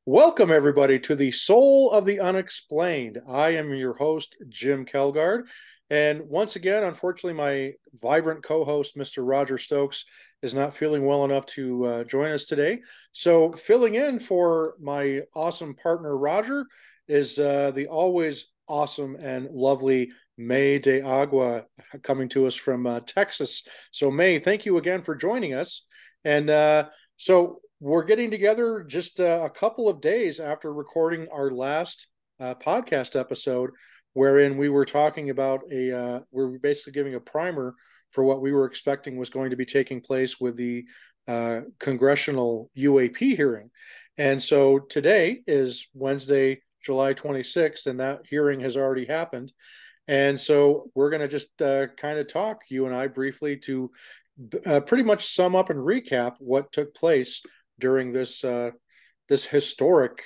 Welcome, everybody, to the Soul of the Unexplained. I am your host, Jim Kelgard. And once again, unfortunately, my vibrant co host, Mr. Roger Stokes, is not feeling well enough to join us today. So, filling in for my awesome partner, Roger, is the always awesome and lovely May de Agua coming to us from Texas. So, May, thank you again for joining us. And we're getting together just a couple of days after recording our last podcast episode, wherein we were talking about we were basically giving a primer for what we were expecting was going to be taking place with the Congressional UAP hearing. And so today is Wednesday, July 26th, and that hearing has already happened. And so we're going to just kind of talk, you and I, briefly to pretty much sum up and recap what took place during this historic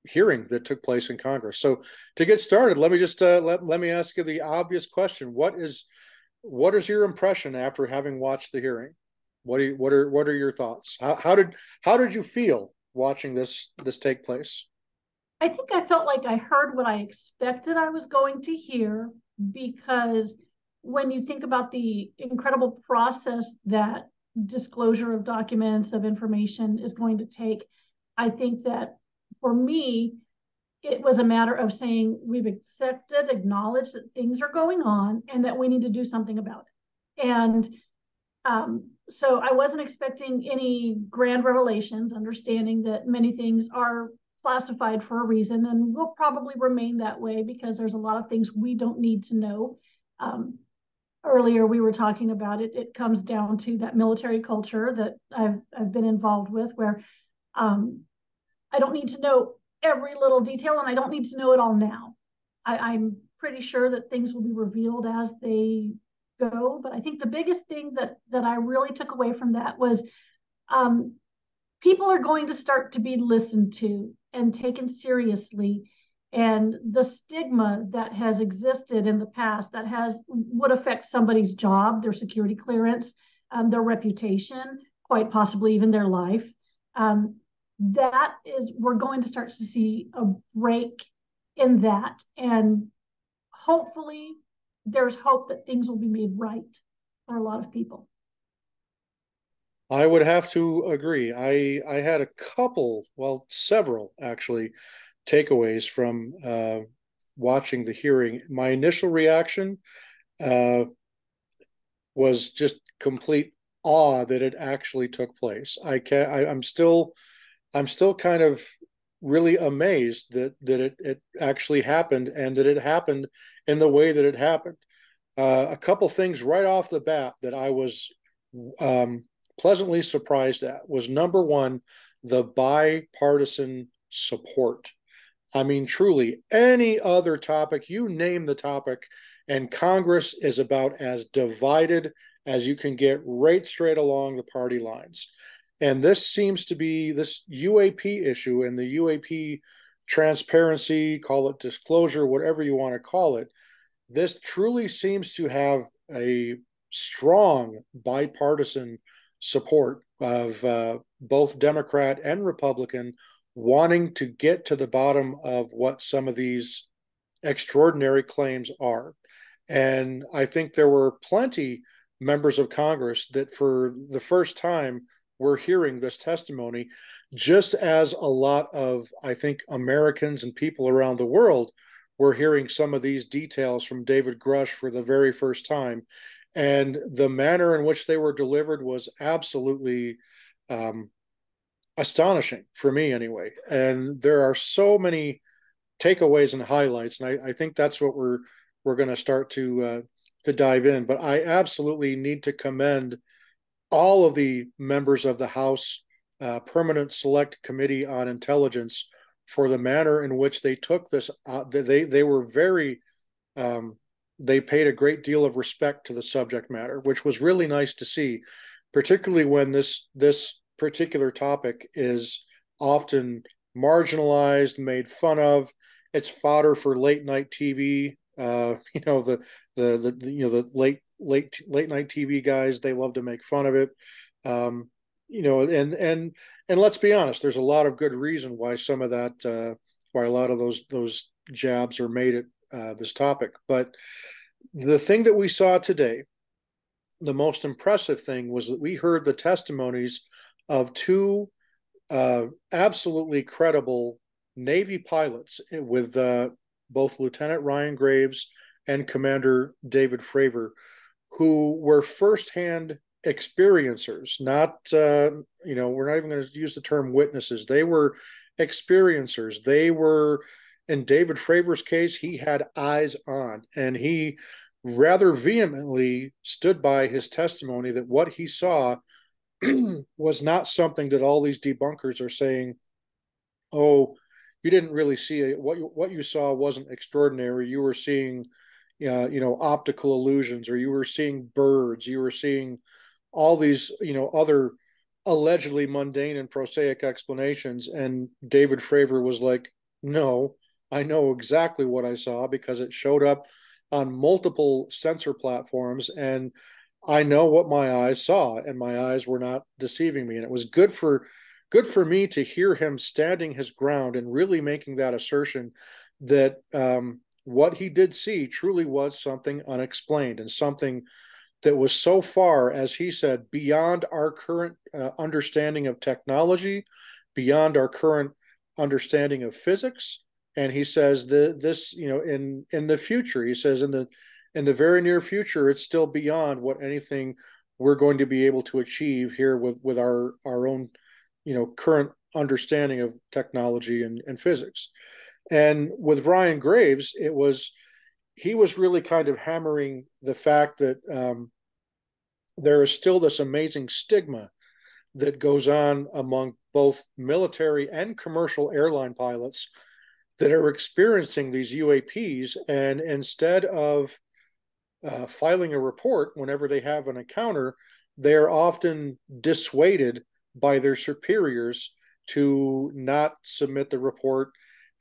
hearing that took place in Congress. So to get started, let me just let me ask you the obvious question: what is your impression after having watched the hearing? What are your thoughts? How did you feel watching this take place? I think I felt like I heard what I expected I was going to hear because when you think about the incredible process that disclosure of documents, of information is going to take, I think that for me, it was a matter of saying we've accepted, acknowledged that things are going on and that we need to do something about it. So I wasn't expecting any grand revelations, understanding that many things are classified for a reason and will probably remain that way because there's a lot of things we don't need to know. Um, Earlier we were talking about it. It comes down to that military culture that I've been involved with, where um, I don't need to know every little detail, and I don't need to know it all now. I'm pretty sure that things will be revealed as they go. But I think the biggest thing that I really took away from that was um, people are going to start to be listened to and taken seriously. And the stigma that has existed in the past that has would affect somebody's job, their security clearance, their reputation, quite possibly even their life. Um, that is, we're going to start to see a break in that. And hopefully, there's hope that things will be made right for a lot of people. I would have to agree. I had a couple, well, several actually, takeaways from watching the hearing. My initial reaction uh, was just complete awe that it actually took place. I'm still kind of really amazed that it actually happened and that it happened in the way that it happened. A couple things right off the bat that I was um, pleasantly surprised at was number one, the bipartisan support. I mean, truly, any other topic, you name the topic, and Congress is about as divided as you can get right straight along the party lines. And this seems to be this UAP issue and the UAP transparency, call it disclosure, whatever you want to call it. This truly seems to have a strong bipartisan support of both Democrat and Republican wanting to get to the bottom of what some of these extraordinary claims are. And I think there were plenty members of Congress that for the first time were hearing this testimony, just as a lot of, I think, Americans and people around the world were hearing some of these details from David Grush for the very first time. And the manner in which they were delivered was absolutely um, astonishing for me anyway. And there are so many takeaways and highlights, and I think that's what we're going to start to dive in. But I absolutely need to commend all of the members of the House Permanent Select Committee on Intelligence for the manner in which they took this. They were very they paid a great deal of respect to the subject matter, which was really nice to see, particularly when this particular topic is often marginalized, made fun of. It's fodder for late night TV. The late night TV guys, they love to make fun of it. and let's be honest, there's a lot of good reason why some of that, why a lot of those jabs are made at this topic. But the thing that we saw today, the most impressive thing, was that we heard the testimonies of two absolutely credible Navy pilots with both Lieutenant Ryan Graves and Commander David Fravor, who were firsthand experiencers, not, we're not even going to use the term witnesses. They were experiencers. They were, in David Fravor's case, he had eyes on, and he rather vehemently stood by his testimony that what he saw was not something that all these debunkers are saying, oh, you didn't really see it. What you saw wasn't extraordinary. You were seeing, optical illusions, or you were seeing birds. You were seeing all these, other allegedly mundane and prosaic explanations. And David Fravor was like, no, I know exactly what I saw because it showed up on multiple sensor platforms, and I know what my eyes saw, and my eyes were not deceiving me. And it was good for me to hear him standing his ground and really making that assertion that what he did see truly was something unexplained, and something that was so far, as he said, beyond our current understanding of technology, beyond our current understanding of physics. And he says this, in the future, he says in the very near future, it's still beyond what anything we're going to be able to achieve here with our own, current understanding of technology and physics. And with Ryan Graves, he was really kind of hammering the fact that there is still this amazing stigma that goes on among both military and commercial airline pilots that are experiencing these UAPs, and instead of filing a report whenever they have an encounter, they're often dissuaded by their superiors to not submit the report.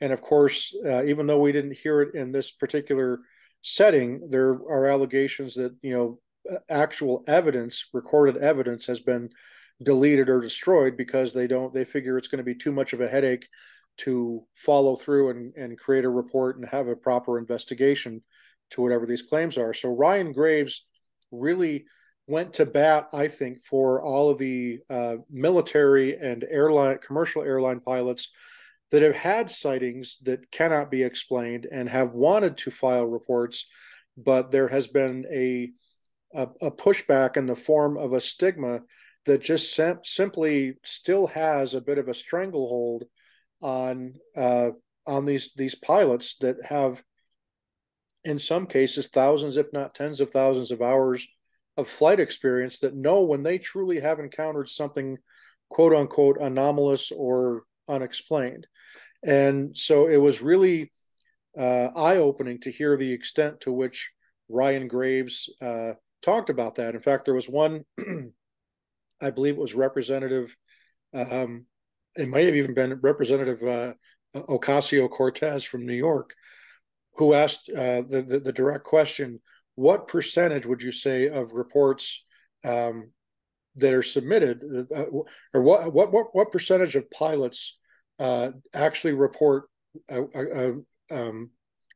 And of course, even though we didn't hear it in this particular setting, there are allegations that, actual evidence, recorded evidence, has been deleted or destroyed because they figure it's going to be too much of a headache to follow through and create a report and have a proper investigation to whatever these claims are. So Ryan Graves really went to bat, I think, for all of the military and commercial airline pilots that have had sightings that cannot be explained and have wanted to file reports, but there has been a pushback in the form of a stigma that just simply still has a bit of a stranglehold on these pilots that have, in some cases, thousands, if not tens of thousands of hours of flight experience, that know when they truly have encountered something quote unquote anomalous or unexplained. And so it was really eye-opening to hear the extent to which Ryan Graves talked about that. In fact, there was one, I believe it was Representative, it might have even been Representative Ocasio-Cortez from New York, who asked the direct question, what percentage would you say of reports that are submitted, or what percentage of pilots actually report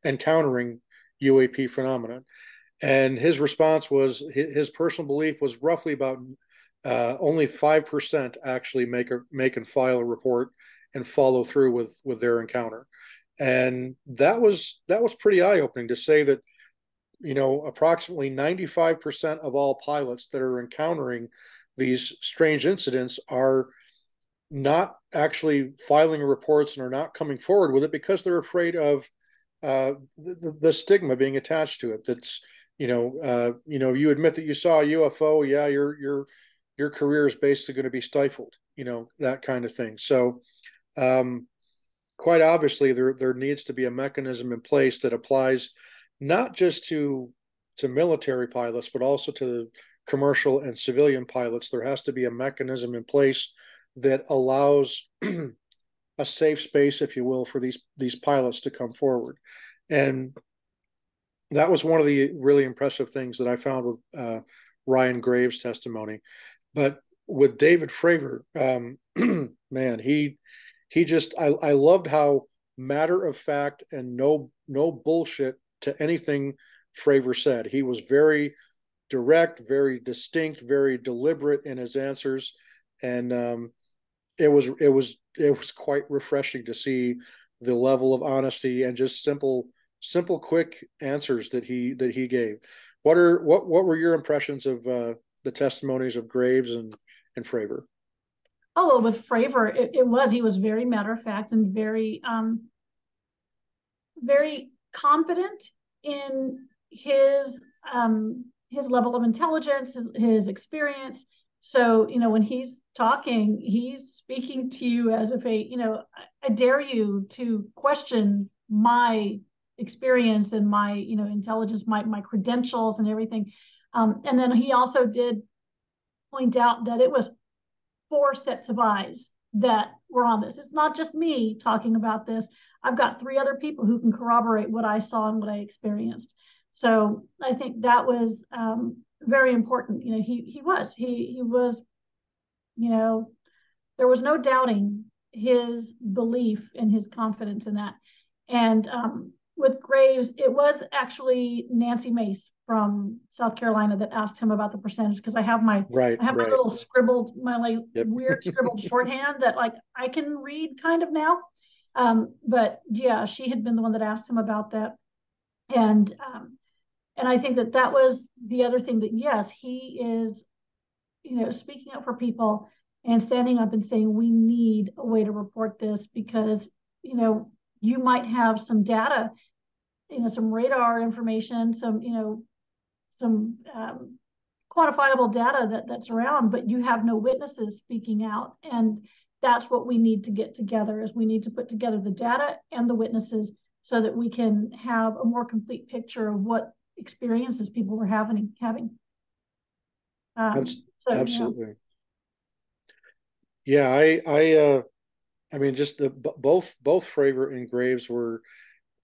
encountering UAP phenomena? And his response was, his personal belief was roughly about only 5% actually make and file a report and follow through with their encounter. And that was pretty eye-opening to say that, approximately 95% of all pilots that are encountering these strange incidents are not actually filing reports and are not coming forward with it because they're afraid of the stigma being attached to it. That's, you admit that you saw a UFO, yeah, your career is basically going to be stifled, that kind of thing. So quite obviously there needs to be a mechanism in place that applies not just to military pilots, but also to commercial and civilian pilots. There has to be a mechanism in place that allows a safe space, if you will, for these pilots to come forward. And that was one of the really impressive things that I found with Ryan Graves' testimony. But with David Fravor, man, he just I loved how matter of fact and no bullshit to anything Fravor said. He was very direct, very distinct, very deliberate in his answers, and it was quite refreshing to see the level of honesty and just simple quick answers that he gave. What were your impressions of the testimonies of Graves and Fravor? Oh, well, with Fravor, he was very matter of fact and very confident in his level of intelligence, his experience. So, when he's talking, he's speaking to you as if I dare you to question my experience and my, intelligence, my credentials and everything. And then he also did point out that it was four sets of eyes that were on this. It's not just me talking about this. I've got three other people who can corroborate what I saw and what I experienced. So I think that was very important. He was, there was no doubting his belief and his confidence in that. And with Graves, it was actually Nancy Mace from South Carolina that asked him about the percentage, because Right, I have my right. little scribbled, my like Yep. weird scribbled shorthand that like I can read kind of now. But yeah, she had been the one that asked him about that, and I think that that was the other thing, that yes, he is, speaking up for people and standing up and saying we need a way to report this, because you might have some data, some radar information, some quantifiable data that's around, but you have no witnesses speaking out. And that's what we need to get together, is we need to put together the data and the witnesses so that we can have a more complete picture of what experiences people were having. So yeah. Absolutely. Yeah, I mean, just both Fravor and Graves were,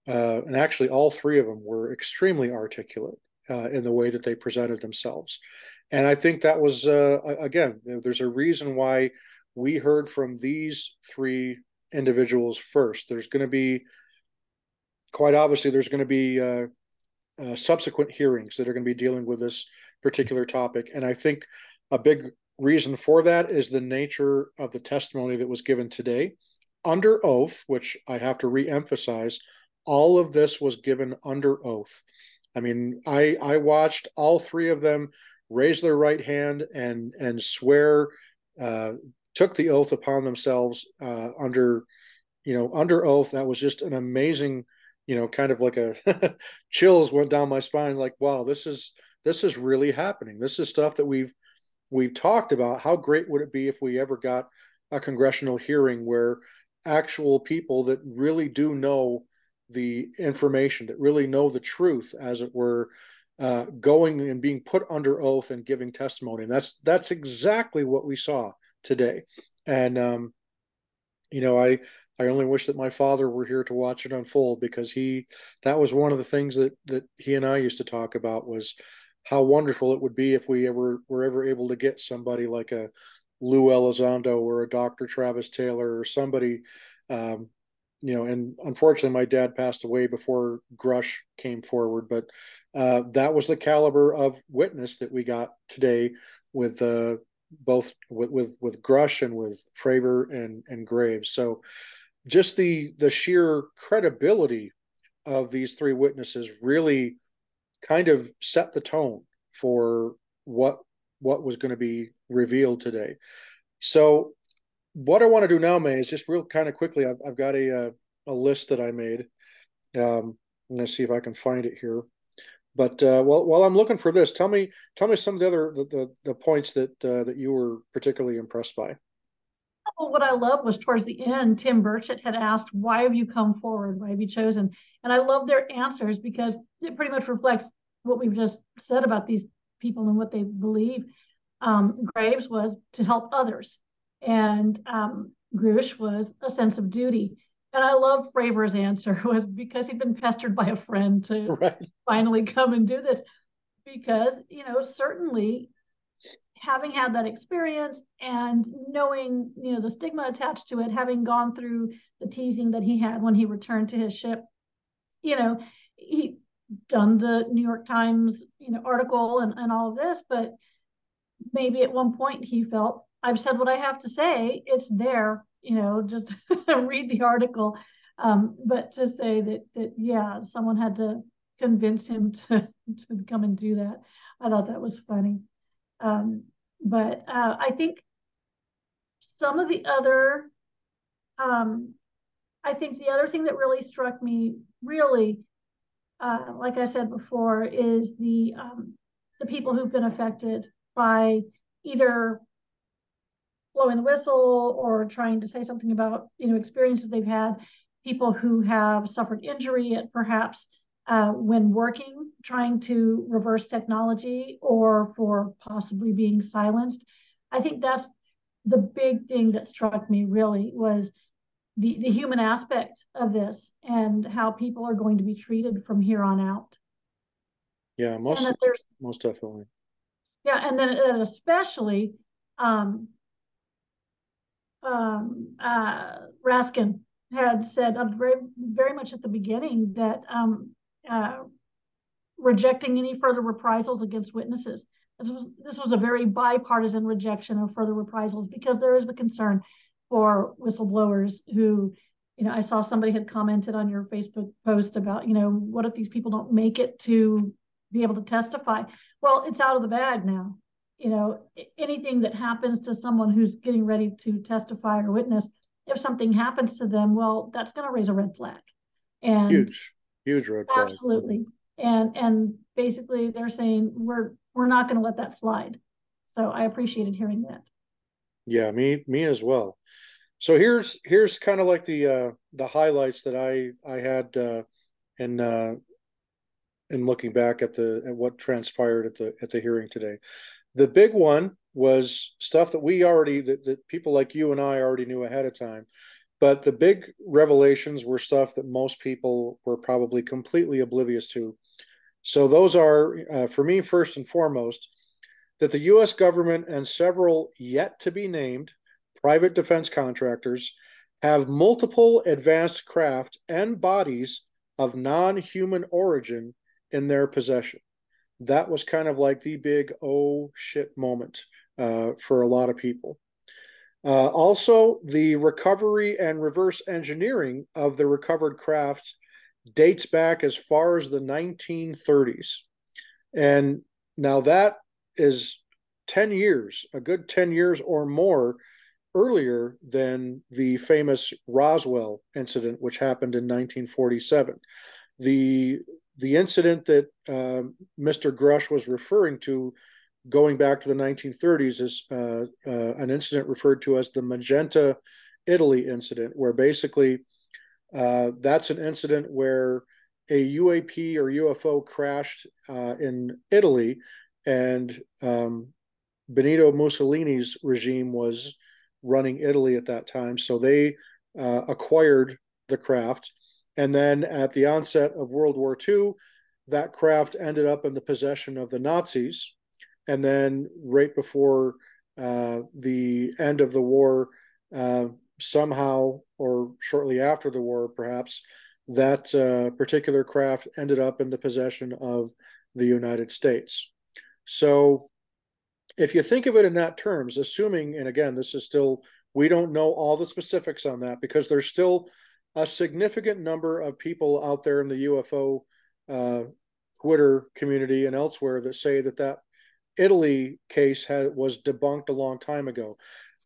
and actually all three of them were extremely articulate in the way that they presented themselves, and I think that was again, there's a reason why we heard from these three individuals first. There's going to be, quite obviously, there's going to be subsequent hearings that are going to be dealing with this particular topic. And I think a big reason for that is the nature of the testimony that was given today under oath, which I have to reemphasize. All of this was given under oath. I mean, I watched all three of them raise their right hand and swear, uh, took the oath upon themselves under oath. That was just an amazing, kind of like a chills went down my spine. Like, wow, this is really happening. This is stuff that we've talked about. How great would it be if we ever got a congressional hearing where actual people that really do know the information, that really know the truth, as it were, going and being put under oath and giving testimony. And that's exactly what we saw today. And I only wish that my father were here to watch it unfold, because that was one of the things that he and I used to talk about, was how wonderful it would be if we ever were ever able to get somebody like a Lou Elizondo or a Dr. Travis Taylor or somebody, um, and unfortunately my dad passed away before Grush came forward, but that was the caliber of witness that we got today with both with Grush and with Fravor and Graves. So just the sheer credibility of these three witnesses really kind of set the tone for what was going to be revealed today. So what I want to do now, May, is just real kind of quickly. I've got a list that I made. I'm going to see if I can find it here. But while I'm looking for this, tell me some of the other the points that you were particularly impressed by. Well, what I love was towards the end, Tim Burchett had asked, why have you come forward? Why have you chosen? And I love their answers, because it pretty much reflects what we've just said about these people and what they believe. Graves was to help others, and Grush was a sense of duty. And I love Fravor's answer was because he'd been pestered by a friend to Right. finally come and do this, because certainly having had that experience and knowing, the stigma attached to it, having gone through the teasing that he had when he returned to his ship, he done the New York Times, article and all of this, but maybe at one point he felt, I've said what I have to say. It's there, just read the article. But to say yeah, someone had to convince him to come and do that. I thought that was funny. But I think some of the other, I think the other thing that really struck me, really, like I said before, is the people who've been affected by either blowing the whistle or trying to say something about experiences they've had, people who have suffered injury at perhaps when working, trying to reverse technology, or for possibly being silenced. I think that's the big thing that struck me, really, was the human aspect of this and how people are going to be treated from here on out. Yeah, And most that there's, most definitely. yeah, and then especially um, Raskin had said very, very much at the beginning that uh, rejecting any further reprisals against witnesses. This was a very bipartisan rejection of further reprisals, because there is the concern for whistleblowers who, I saw somebody had commented on your Facebook post about, what if these people don't make it to be able to testify? Well, it's out of the bag now. Anything that happens to someone who's getting ready to testify or witness, if something happens to them, well, that's going to raise a red flag. And Huge red flag. absolutely. And basically they're saying we're not going to let that slide. So I appreciated hearing that. Yeah, me as well. So here's kind of like the highlights that I had in in looking back at what transpired at the hearing today. The big one was stuff that people like you and I already knew ahead of time. But the big revelations were stuff that most people were probably completely oblivious to. So those are, for me, first and foremost, that the U.S. government and several yet to be named private defense contractors have multiple advanced craft and bodies of non-human origin in their possession. That was kind of like the big oh shit moment for a lot of people. Also, the recovery and reverse engineering of the recovered craft dates back as far as the 1930s. And now that is 10 years, a good 10 years or more earlier than the famous Roswell incident, which happened in 1947. The, the incident that Mr. Grush was referring to going back to the 1930s is an incident referred to as the Magenta, Italy incident, where basically that's an incident where a UAP or UFO crashed in Italy, and Benito Mussolini's regime was running Italy at that time. So they acquired the craft. And then at the onset of World War II, that craft ended up in the possession of the Nazis. And then right before the end of the war, somehow, or shortly after the war, perhaps, that particular craft ended up in the possession of the United States. So if you think of it in that terms, assuming, and again, this is still, we don't know all the specifics on that because there's still a significant number of people out there in the UFO Twitter community and elsewhere that say that Italy case was debunked a long time ago.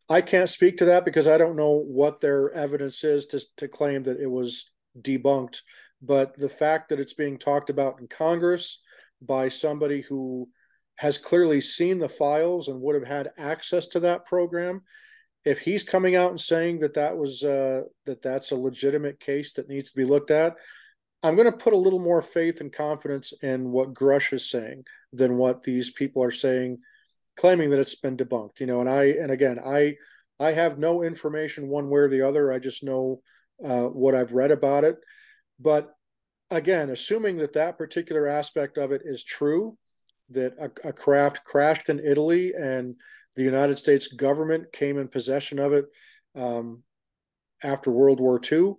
I can't speak to that because I don't know what their evidence is to claim that it was debunked. But the fact that it's being talked about in Congress by somebody who has clearly seen the files and would have had access to that program, if he's coming out and saying that's a legitimate case that needs to be looked at, I'm going to put a little more faith and confidence in what Grush is saying than what these people are saying, claiming that it's been debunked. And again, I have no information one way or the other. I just know what I've read about it. But again, assuming that particular aspect of it is true, that a craft crashed in Italy and the United States government came in possession of it um, after World War II.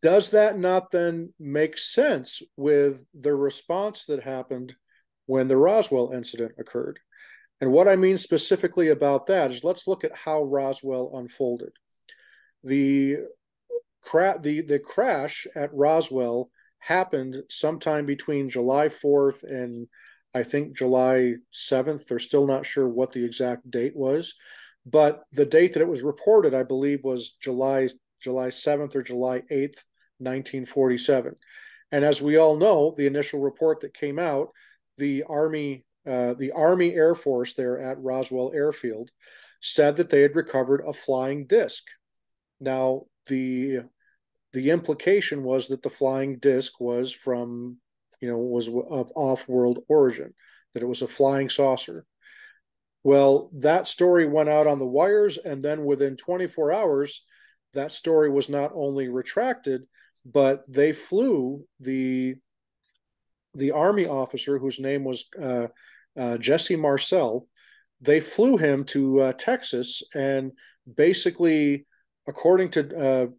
Does that not then make sense with the response that happened when the Roswell incident occurred? And what I mean specifically about that is let's look at how Roswell unfolded. The the crash at Roswell happened sometime between July 4th and I think July 7th. They're still not sure what the exact date was, but the date that it was reported, I believe, was July 7th or July 8th, 1947. And as we all know, the initial report that came out, the Army Air Force there at Roswell Airfield said that they had recovered a flying disc. Now, the implication was that the flying disc was from, was of off-world origin, that it was a flying saucer. Well, that story went out on the wires, and then within 24 hours, that story was not only retracted, but they flew the Army officer whose name was Jesse Marcel. They flew him to Texas, and basically, according to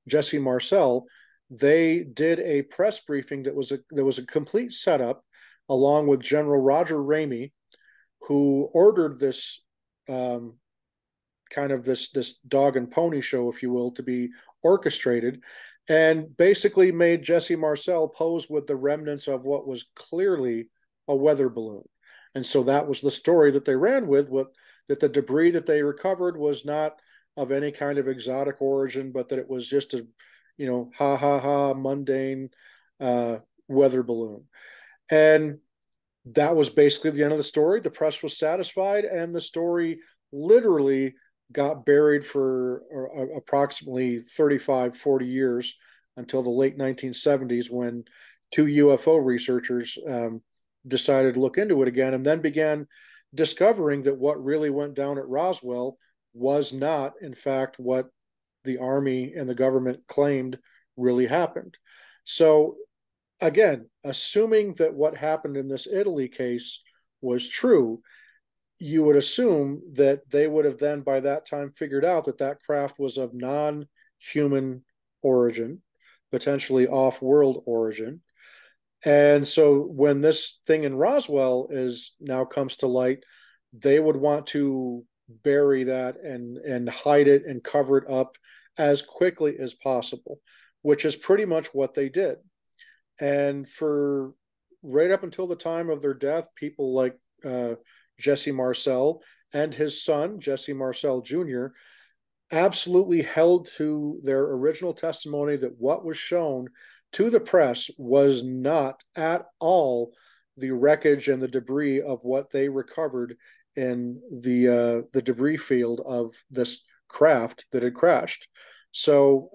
Jesse Marcel, they did a press briefing that was a complete setup, along with General Roger Ramey, who ordered this kind of this dog and pony show, if you will, to be orchestrated, and basically made Jesse Marcel pose with the remnants of what was clearly a weather balloon. And so that was the story that they ran with, that the debris that they recovered was not of any kind of exotic origin, but that it was just a, ha ha ha, mundane weather balloon. And that was basically the end of the story. The press was satisfied, and the story literally got buried for approximately 35, 40 years until the late 1970s, when two UFO researchers decided to look into it again, and then began discovering that what really went down at Roswell was not, in fact, what the Army and the government claimed really happened. So, again, assuming that what happened in this Italy case was true, you would assume that they would have then by that time figured out that that craft was of non-human origin, potentially off-world origin. And so when this thing in Roswell is now comes to light, they would want to bury that and hide it and cover it up as quickly as possible, which is pretty much what they did. And for right up until the time of their death, people like Jesse Marcel and his son, Jesse Marcel Jr., absolutely held to their original testimony that what was shown to the press was not at all the wreckage and the debris of what they recovered in the debris field of this craft that had crashed. So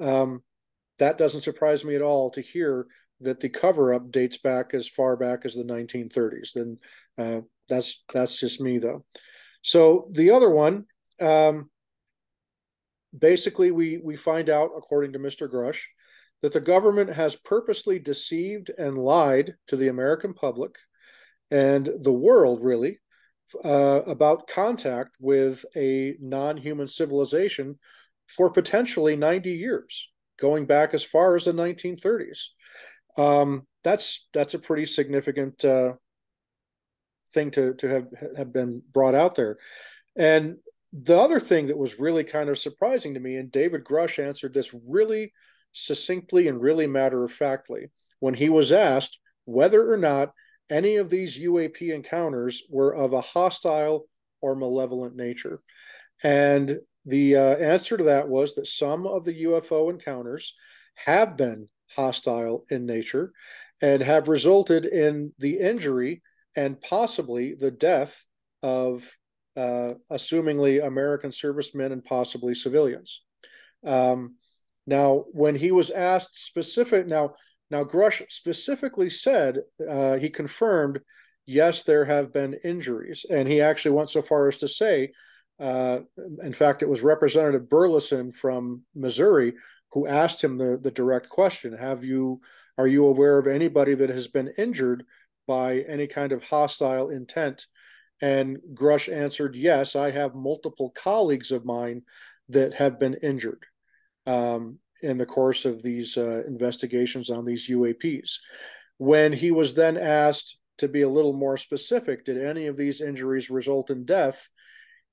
that doesn't surprise me at all to hear that the cover-up dates back as far back as the 1930s. Then that's just me, though. So the other one, basically, we find out, according to Mr. Grush, that the government has purposely deceived and lied to the American public and the world, really, about contact with a non-human civilization for potentially 90 years, going back as far as the 1930s. That's a pretty significant thing to have been brought out there. And the other thing that was really kind of surprising to me, and David Grush answered this really succinctly and really matter-of-factly, when he was asked whether or not any of these UAP encounters were of a hostile or malevolent nature. And the answer to that was that some of the UFO encounters have been hostile in nature and have resulted in the injury and possibly the death of assumingly American servicemen and possibly civilians. Now, when he was asked now Grush specifically said, he confirmed, yes, there have been injuries. And he actually went so far as to say, in fact, it was Representative Burleson from Missouri who asked him the direct question, are you aware of anybody that has been injured by any kind of hostile intent? And Grush answered, yes, I have multiple colleagues of mine that have been injured in the course of these investigations on these UAPs. When he was then asked to be a little more specific, did any of these injuries result in death?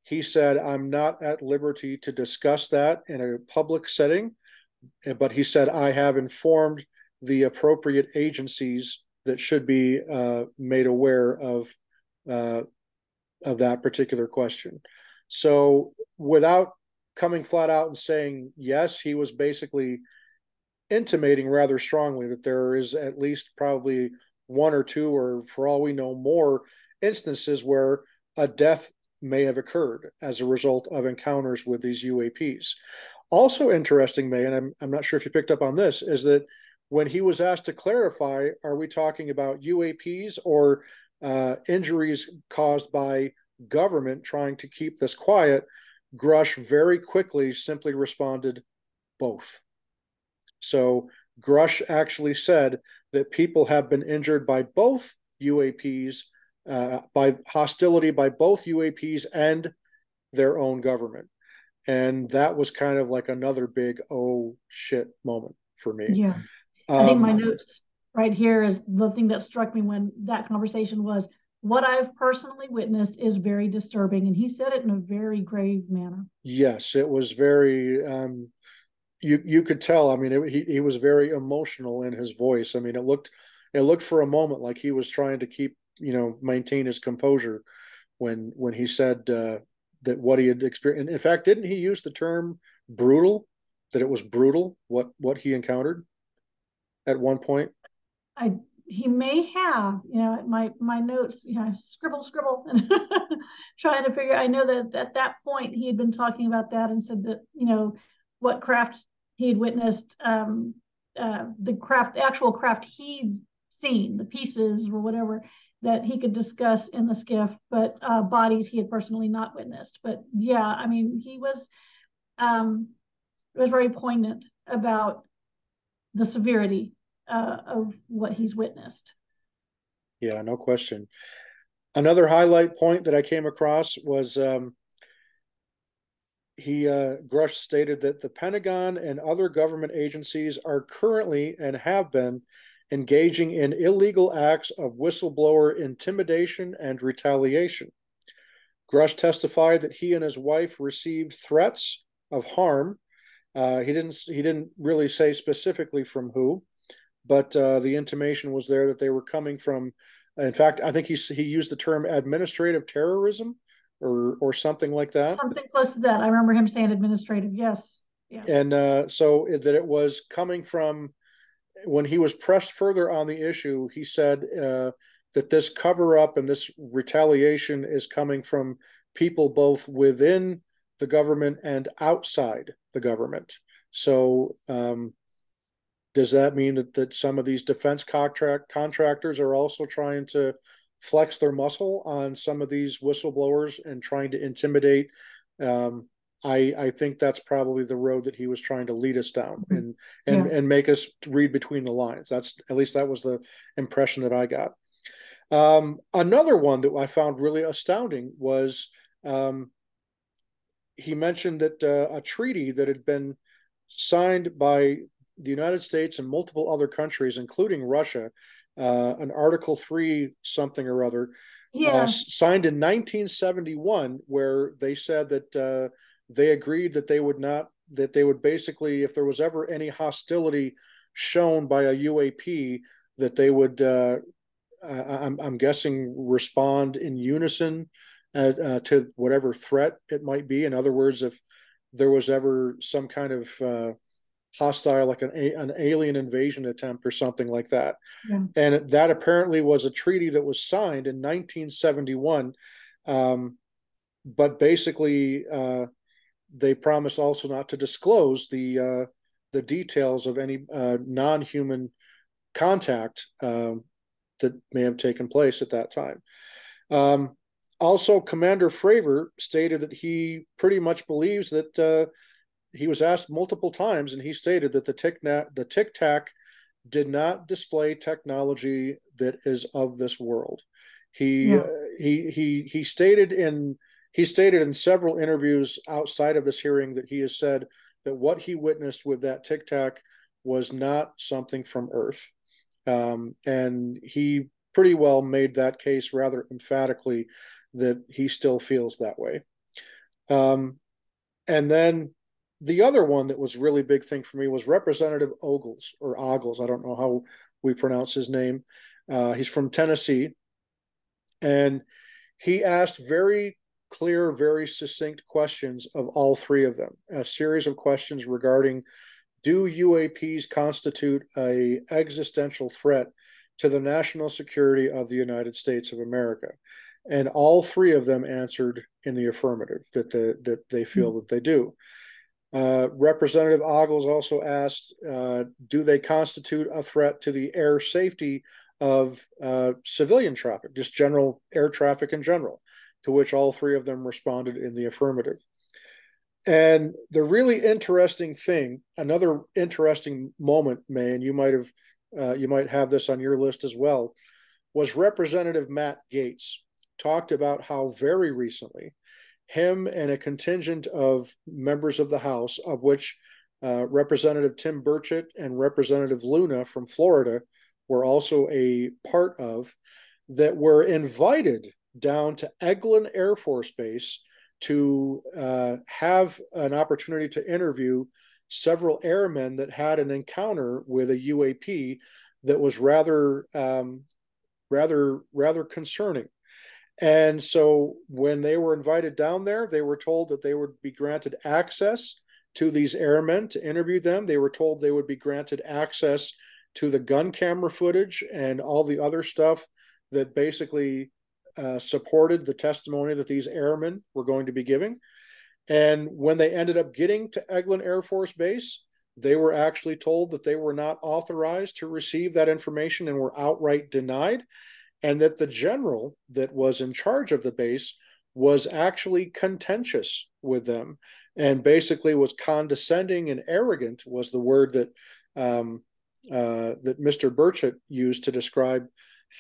He said, I'm not at liberty to discuss that in a public setting, but he said, I have informed the appropriate agencies that should be made aware uh, of that particular question. So without coming flat out and saying yes, he was basically intimating rather strongly that there is at least probably one or two, or for all we know, more instances where a death may have occurred as a result of encounters with these UAPs. Also interesting, May, and I'm not sure if you picked up on this, is that when he was asked to clarify, are we talking about UAPs or injuries caused by government trying to keep this quiet, Grush very quickly simply responded, both. So Grush actually said that people have been injured by both UAPs, by hostility by both UAPs and their own government. And that was kind of like another big, oh shit moment for me. Yeah. I think my Um, notes right here is the thing that struck me when that conversation was, what I've personally witnessed is very disturbing. And he said it in a very grave manner. yes, it was very, you could tell. I mean, he was very emotional in his voice. I mean, it looked for a moment like he was trying to keep, maintain his composure when he said that what he had experienced. In fact, didn't he use the term brutal? That it was brutal what he encountered at one point. I He may have, my notes, scribble, and trying to figure. I know that at that point he had been talking about that and said that what craft he had witnessed, actual craft he'd seen, the pieces or whatever that he could discuss in the skiff, but bodies he had personally not witnessed. But yeah, I mean, he was it was very poignant about the severity of what he's witnessed. Yeah, no question. Another highlight point that I came across was Grush stated that the Pentagon and other government agencies are currently and have been engaging in illegal acts of whistleblower intimidation and retaliation. Grush testified that he and his wife received threats of harm. He didn't really say specifically from who, but the intimation was there that they were coming from. In fact, I think he used the term administrative terrorism or something like that. Something close to that. I remember him saying administrative. Yes. Yeah. And so that it was coming from, when he was pressed further on the issue, he said that this cover up and this retaliation is coming from people both within the government and outside the government. So does that mean that some of these defense contractors are also trying to flex their muscle on some of these whistleblowers and trying to intimidate? I think that's probably the road that he was trying to lead us down and Yeah. and make us read between the lines. That's, at least that was the impression that I got. Another one that I found really astounding was he mentioned that a treaty that had been signed by the United States and multiple other countries, including Russia, an Article 3 something or other, Yeah. signed in 1971, where they said that they agreed that they would basically, if there was ever any hostility shown by a UAP, that they would, I'm guessing, respond in unison to whatever threat it might be. In other words, if there was ever some kind of hostile, like an alien invasion attempt or something like that. Yeah. And that apparently was a treaty that was signed in 1971. But basically, they promised also not to disclose the details of any non-human contact that may have taken place at that time. Also, Commander Fravor stated that he pretty much believes that he was asked multiple times, and he stated that the Tic Tac did not display technology that is of this world. He Yeah. uh, he stated in several interviews outside of this hearing that he has said that what he witnessed with that Tic Tac was not something from Earth, and he pretty well made that case rather emphatically that he still feels that way. Um, and then the other one that was really big thing for me was Representative Ogles or Ogles. I don't know how we pronounce his name. He's from Tennessee, and he asked very clear, very succinct questions of all three of them. A series of questions regarding, do UAPs constitute a existential threat to the national security of the United States of America? And all three of them answered in the affirmative that they feel that they do. Representative Ogles also asked, do they constitute a threat to the air safety of civilian traffic, just general air traffic in general? To which all three of them responded in the affirmative. And the really interesting thing, another interesting moment, May, and you might have this on your list as well, was Representative Matt Gaetz talked about how very recently him and a contingent of members of the House, of which Representative Tim Burchett and Representative Luna from Florida were also a part of, that were invited down to Eglin Air Force Base to have an opportunity to interview several airmen that had an encounter with a UAP that was rather concerning. And so when they were invited down there, they were told that they would be granted access to these airmen to interview them. They were told they would be granted access to the gun camera footage and all the other stuff that basically supported the testimony that these airmen were going to be giving. And when they ended up getting to Eglin Air Force Base, they were actually told that they were not authorized to receive that information and were outright denied, and that the general that was in charge of the base was actually contentious with them and basically was condescending and arrogant, was the word that that Mr. Burchett used to describe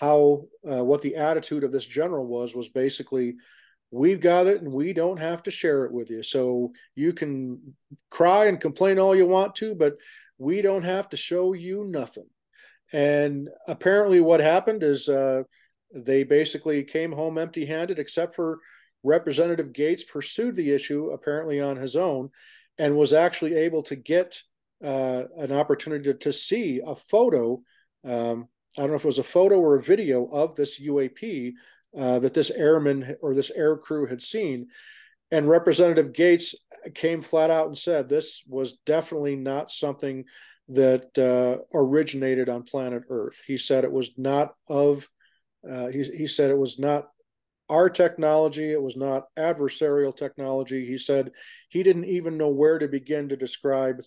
how what the attitude of this general was basically, we've got it and we don't have to share it with you. So you can cry and complain all you want to, but we don't have to show you nothing. And apparently what happened is they basically came home empty handed, except for Representative Gaetz pursued the issue apparently on his own and was actually able to get an opportunity to see a photo. I don't know if it was a photo or a video of this UAP that this airman or this air crew had seen. And Representative Gaetz came flat out and said this was definitely not something that originated on planet Earth. He said it was not of, he said it was not our technology. It was not adversarial technology. He said he didn't even know where to begin to describe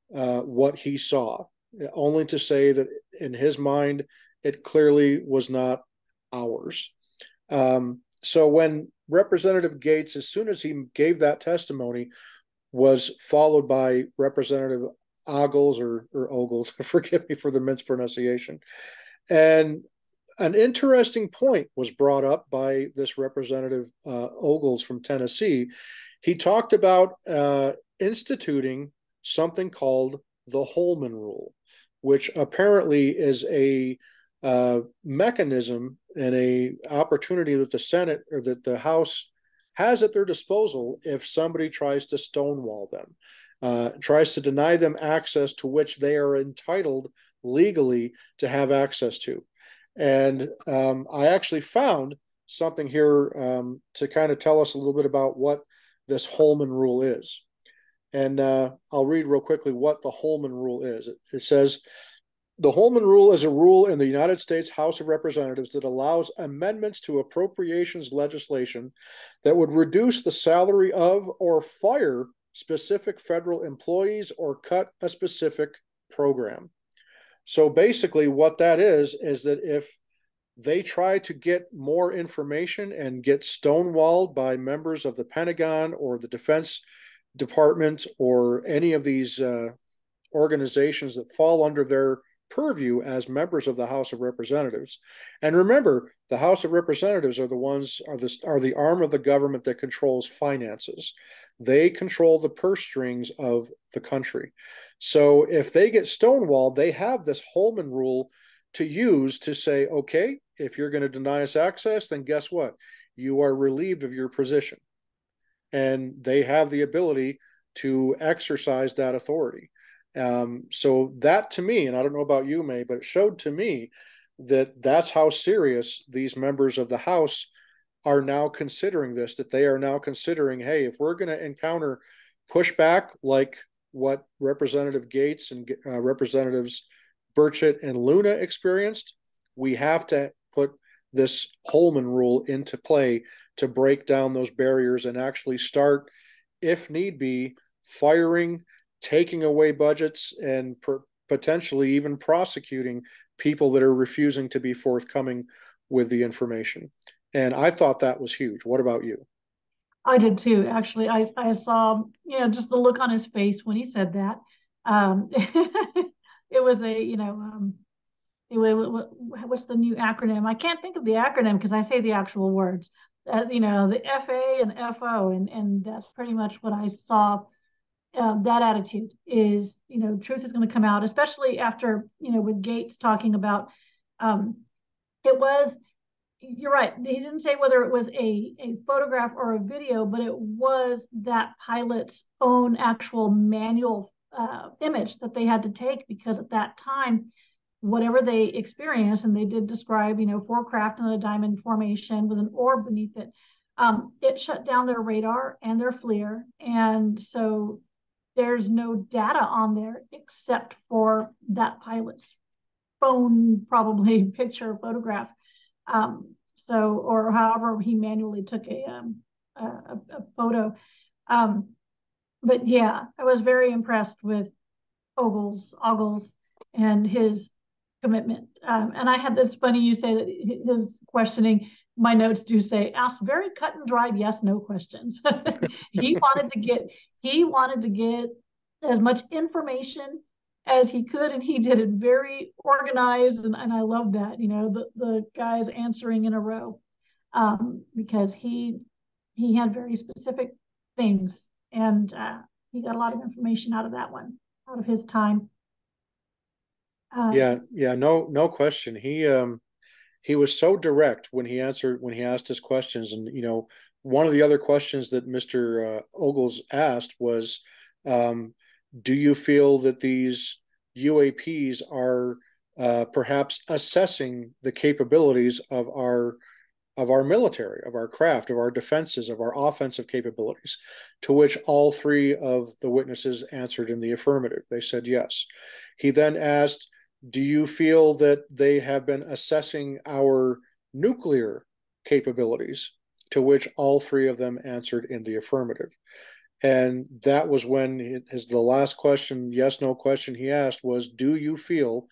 what he saw, only to say that in his mind, it clearly was not ours. So when Representative Gaetz, as soon as he gave that testimony, was followed by Representative Ogles or Ogles, forgive me for the mispronunciation. And an interesting point was brought up by this Representative Ogles from Tennessee. He talked about instituting something called the Holman Rule, which apparently is a mechanism and a opportunity that the Senate or that the House has at their disposal if somebody tries to stonewall them, tries to deny them access to which they are entitled legally to have access to. And I actually found something here to kind of tell us a little bit about what this Holman Rule is. And I'll read real quickly what the Holman Rule is. It says, the Holman Rule is a rule in the United States House of Representatives that allows amendments to appropriations legislation that would reduce the salary of or fire specific federal employees or cut a specific program. So basically what that is that if they try to get more information and get stonewalled by members of the Pentagon or the Defense Department or any of these organizations that fall under their purview as members of the House of Representatives. And remember, the House of Representatives are the arm of the government that controls finances. They control the purse strings of the country. So if they get stonewalled, they have this Holman rule to use to say, okay, if you're going to deny us access, then guess what? You are relieved of your position. And they have the ability to exercise that authority. So that to me, and I don't know about you, May, but it showed to me that that's how serious these members of the House are now considering this, that they are now considering, hey, if we're going to encounter pushback like what Representative Gates and Representatives Burchett and Luna experienced, we have to put this Holman rule into play to break down those barriers and actually start, if need be, firing, taking away budgets, and potentially even prosecuting people that are refusing to be forthcoming with the information. And I thought that was huge. What about you? I did too. Actually, I saw, just the look on his face when he said that. It was what's the new acronym? I can't think of the acronym because I say the actual words. The FA and FO, and that's pretty much what I saw. That attitude is, truth is going to come out, especially after, with Gates talking about, it was, you're right. He didn't say whether it was a photograph or a video, but it was that pilot's own actual manual image that they had to take, because at that time, whatever they experienced, and they did describe, four craft in a diamond formation with an orb beneath it, it shut down their radar and their FLIR. And so there's no data on there except for that pilot's phone, probably picture, photograph. Or however he manually took a photo. But yeah, I was very impressed with Ogles and his commitment. And I had this funny, you say that his questioning, my notes do say, asked very cut and dried yes, no questions. he wanted to get as much information as he could, and he did it very organized, and I love that, the guys answering in a row, because he had very specific things, and he got a lot of information out of that one, out of his time. No question. He was so direct when he asked his questions, and one of the other questions that Mr. Ogles asked was, do you feel that these UAPs are perhaps assessing the capabilities of our military, of our craft, of our defenses, of our offensive capabilities? To which all three of the witnesses answered in the affirmative. They said yes. He then asked, do you feel that they have been assessing our nuclear capabilities? To which all three of them answered in the affirmative. And that was when the last question, yes, no question he asked was, do you feel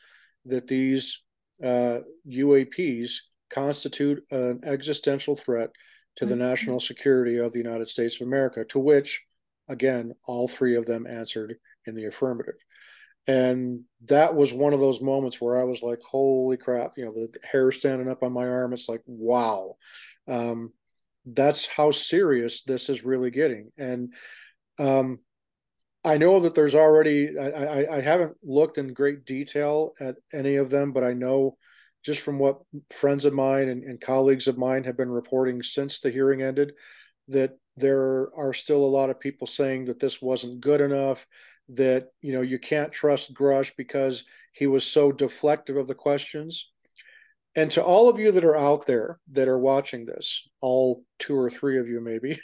that these UAPs constitute an existential threat to the national security of the United States of America? To which, again, all three of them answered in the affirmative. And that was one of those moments where I was like, holy crap, the hair standing up on my arm. It's like, wow. That's how serious this is really getting. And I know that there's already, I haven't looked in great detail at any of them, but I know just from what friends of mine and colleagues of mine have been reporting since the hearing ended, that there are still a lot of people saying that this wasn't good enough, that, you can't trust Grush because he was so deflective of the questions. And to all of you that are out there that are watching this, all two or three of you maybe,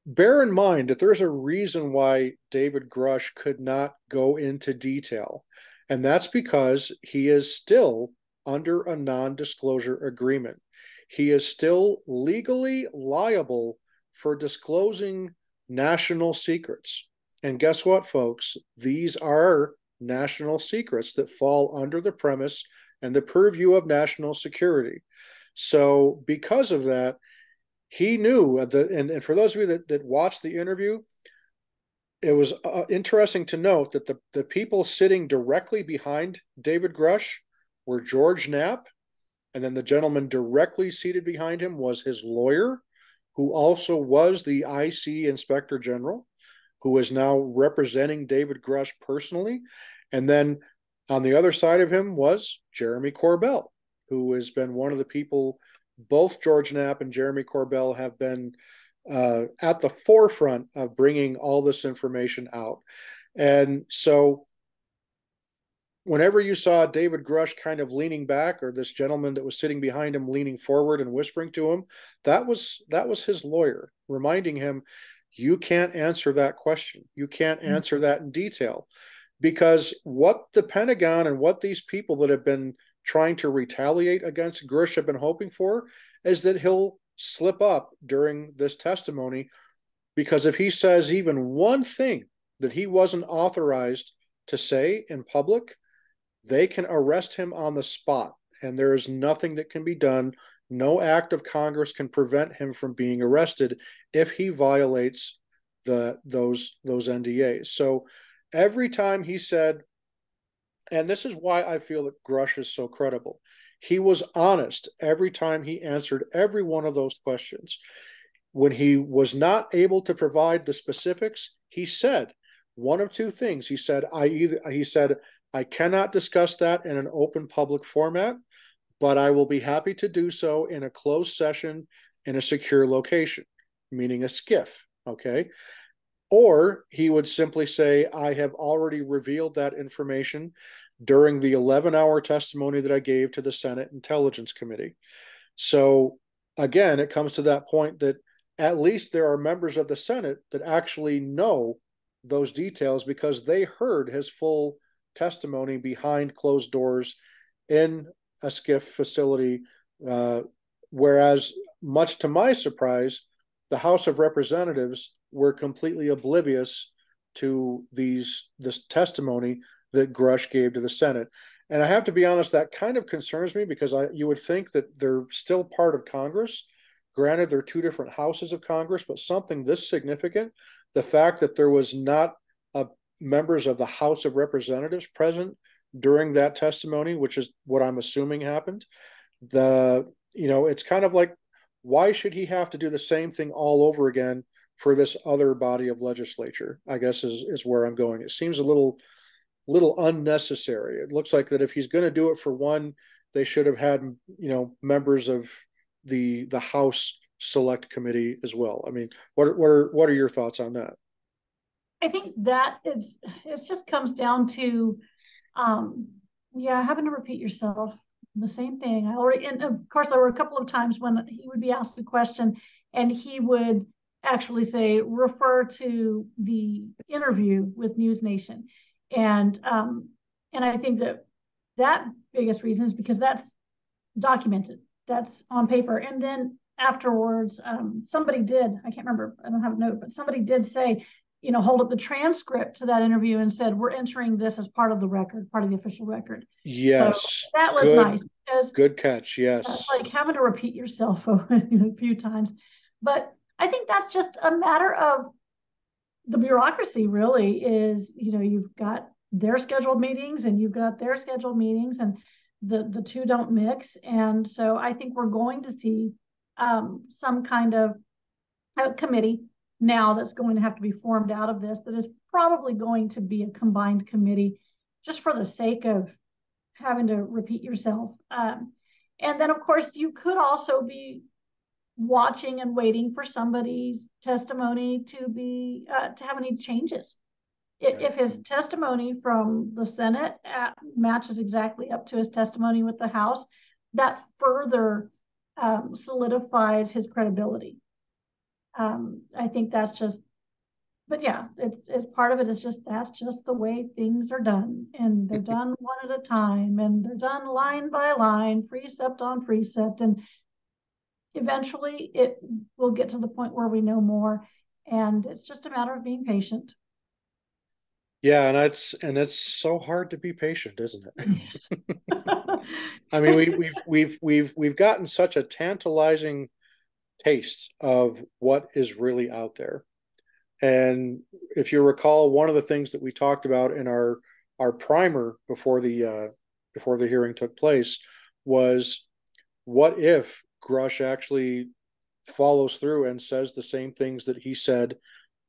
bear in mind that there's a reason why David Grush could not go into detail. And that's because he is still under a non-disclosure agreement. He is still legally liable for disclosing national secrets. And guess what, folks? These are national secrets that fall under the premise and the purview of national security. So because of that, he knew, and for those of you that watched the interview, it was interesting to note that the people sitting directly behind David Grush were George Knapp, and then the gentleman directly seated behind him was his lawyer, who also was the IC Inspector General, who is now representing David Grush personally. And then on the other side of him was Jeremy Corbell, who has been one of the people, both George Knapp and Jeremy Corbell have been at the forefront of bringing all this information out. And so whenever you saw David Grush kind of leaning back, or this gentleman that was sitting behind him leaning forward and whispering to him, that was his lawyer reminding him, you can't answer that question. You can't answer that in detail, because what the Pentagon and what these people that have been trying to retaliate against Grush have been hoping for is that he'll slip up during this testimony, because if he says even one thing that he wasn't authorized to say in public, they can arrest him on the spot, and there is nothing that can be done. No act of Congress can prevent him from being arrested if he violates those NDAs. So every time he said, and this is why I feel that Grush is so credible, he was honest every time he answered every one of those questions. When he was not able to provide the specifics, he said one of two things. He said, I cannot discuss that in an open public format, but I will be happy to do so in a closed session in a secure location, meaning a SCIF, okay? Or he would simply say, I have already revealed that information during the 11-hour testimony that I gave to the Senate Intelligence Committee. So again, it comes to that point that at least there are members of the Senate that actually know those details, because they heard his full testimony behind closed doors in a SCIF facility, whereas, much to my surprise, the House of Representatives were completely oblivious to this testimony that Grush gave to the Senate. And I have to be honest, that kind of concerns me, because you would think that they're still part of Congress. Granted, they're two different houses of Congress, but something this significant, the fact that there was not members of the House of Representatives present during that testimony, which is what I'm assuming happened. It's kind of like, why should he have to do the same thing all over again for this other body of legislature, I guess is where I'm going. It seems a little unnecessary. It looks like that if he's going to do it for one, they should have had, members of the House Select Committee as well. I mean, what are your thoughts on that? I think that it just comes down to, having to repeat yourself. The same thing. And of course, there were a couple of times when he would be asked a question and he would actually say, refer to the interview with News Nation. And I think that biggest reason is because that's documented, that's on paper. And then afterwards, somebody did, I can't remember, I don't have a note, but somebody did say, hold up the transcript to that interview and said, we're entering this as part of the record, part of the official record. Yes. So that was nice. Because good catch. Yes. It's like having to repeat yourself a few times. But I think that's just a matter of the bureaucracy, really, is, you've got their scheduled meetings and you've got their scheduled meetings, and the two don't mix. And so I think we're going to see some kind of committee now that's going to have to be formed out of this, that is probably going to be a combined committee, just for the sake of having to repeat yourself. And then, of course, you could also be watching and waiting for somebody's testimony to be to have any changes. If his testimony from the Senate matches exactly up to his testimony with the House, that further solidifies his credibility. I think that's just, but yeah, it's part of it is just, that's just the way things are done, and they're done one at a time, and they're done line by line, precept on precept, and eventually it will get to the point where we know more, and it's just a matter of being patient. Yeah, and it's so hard to be patient, isn't it? I mean, we've gotten such a tantalizing taste of what is really out there. And if you recall, one of the things that we talked about in our primer before the hearing took place was, what if Grush actually follows through and says the same things that he said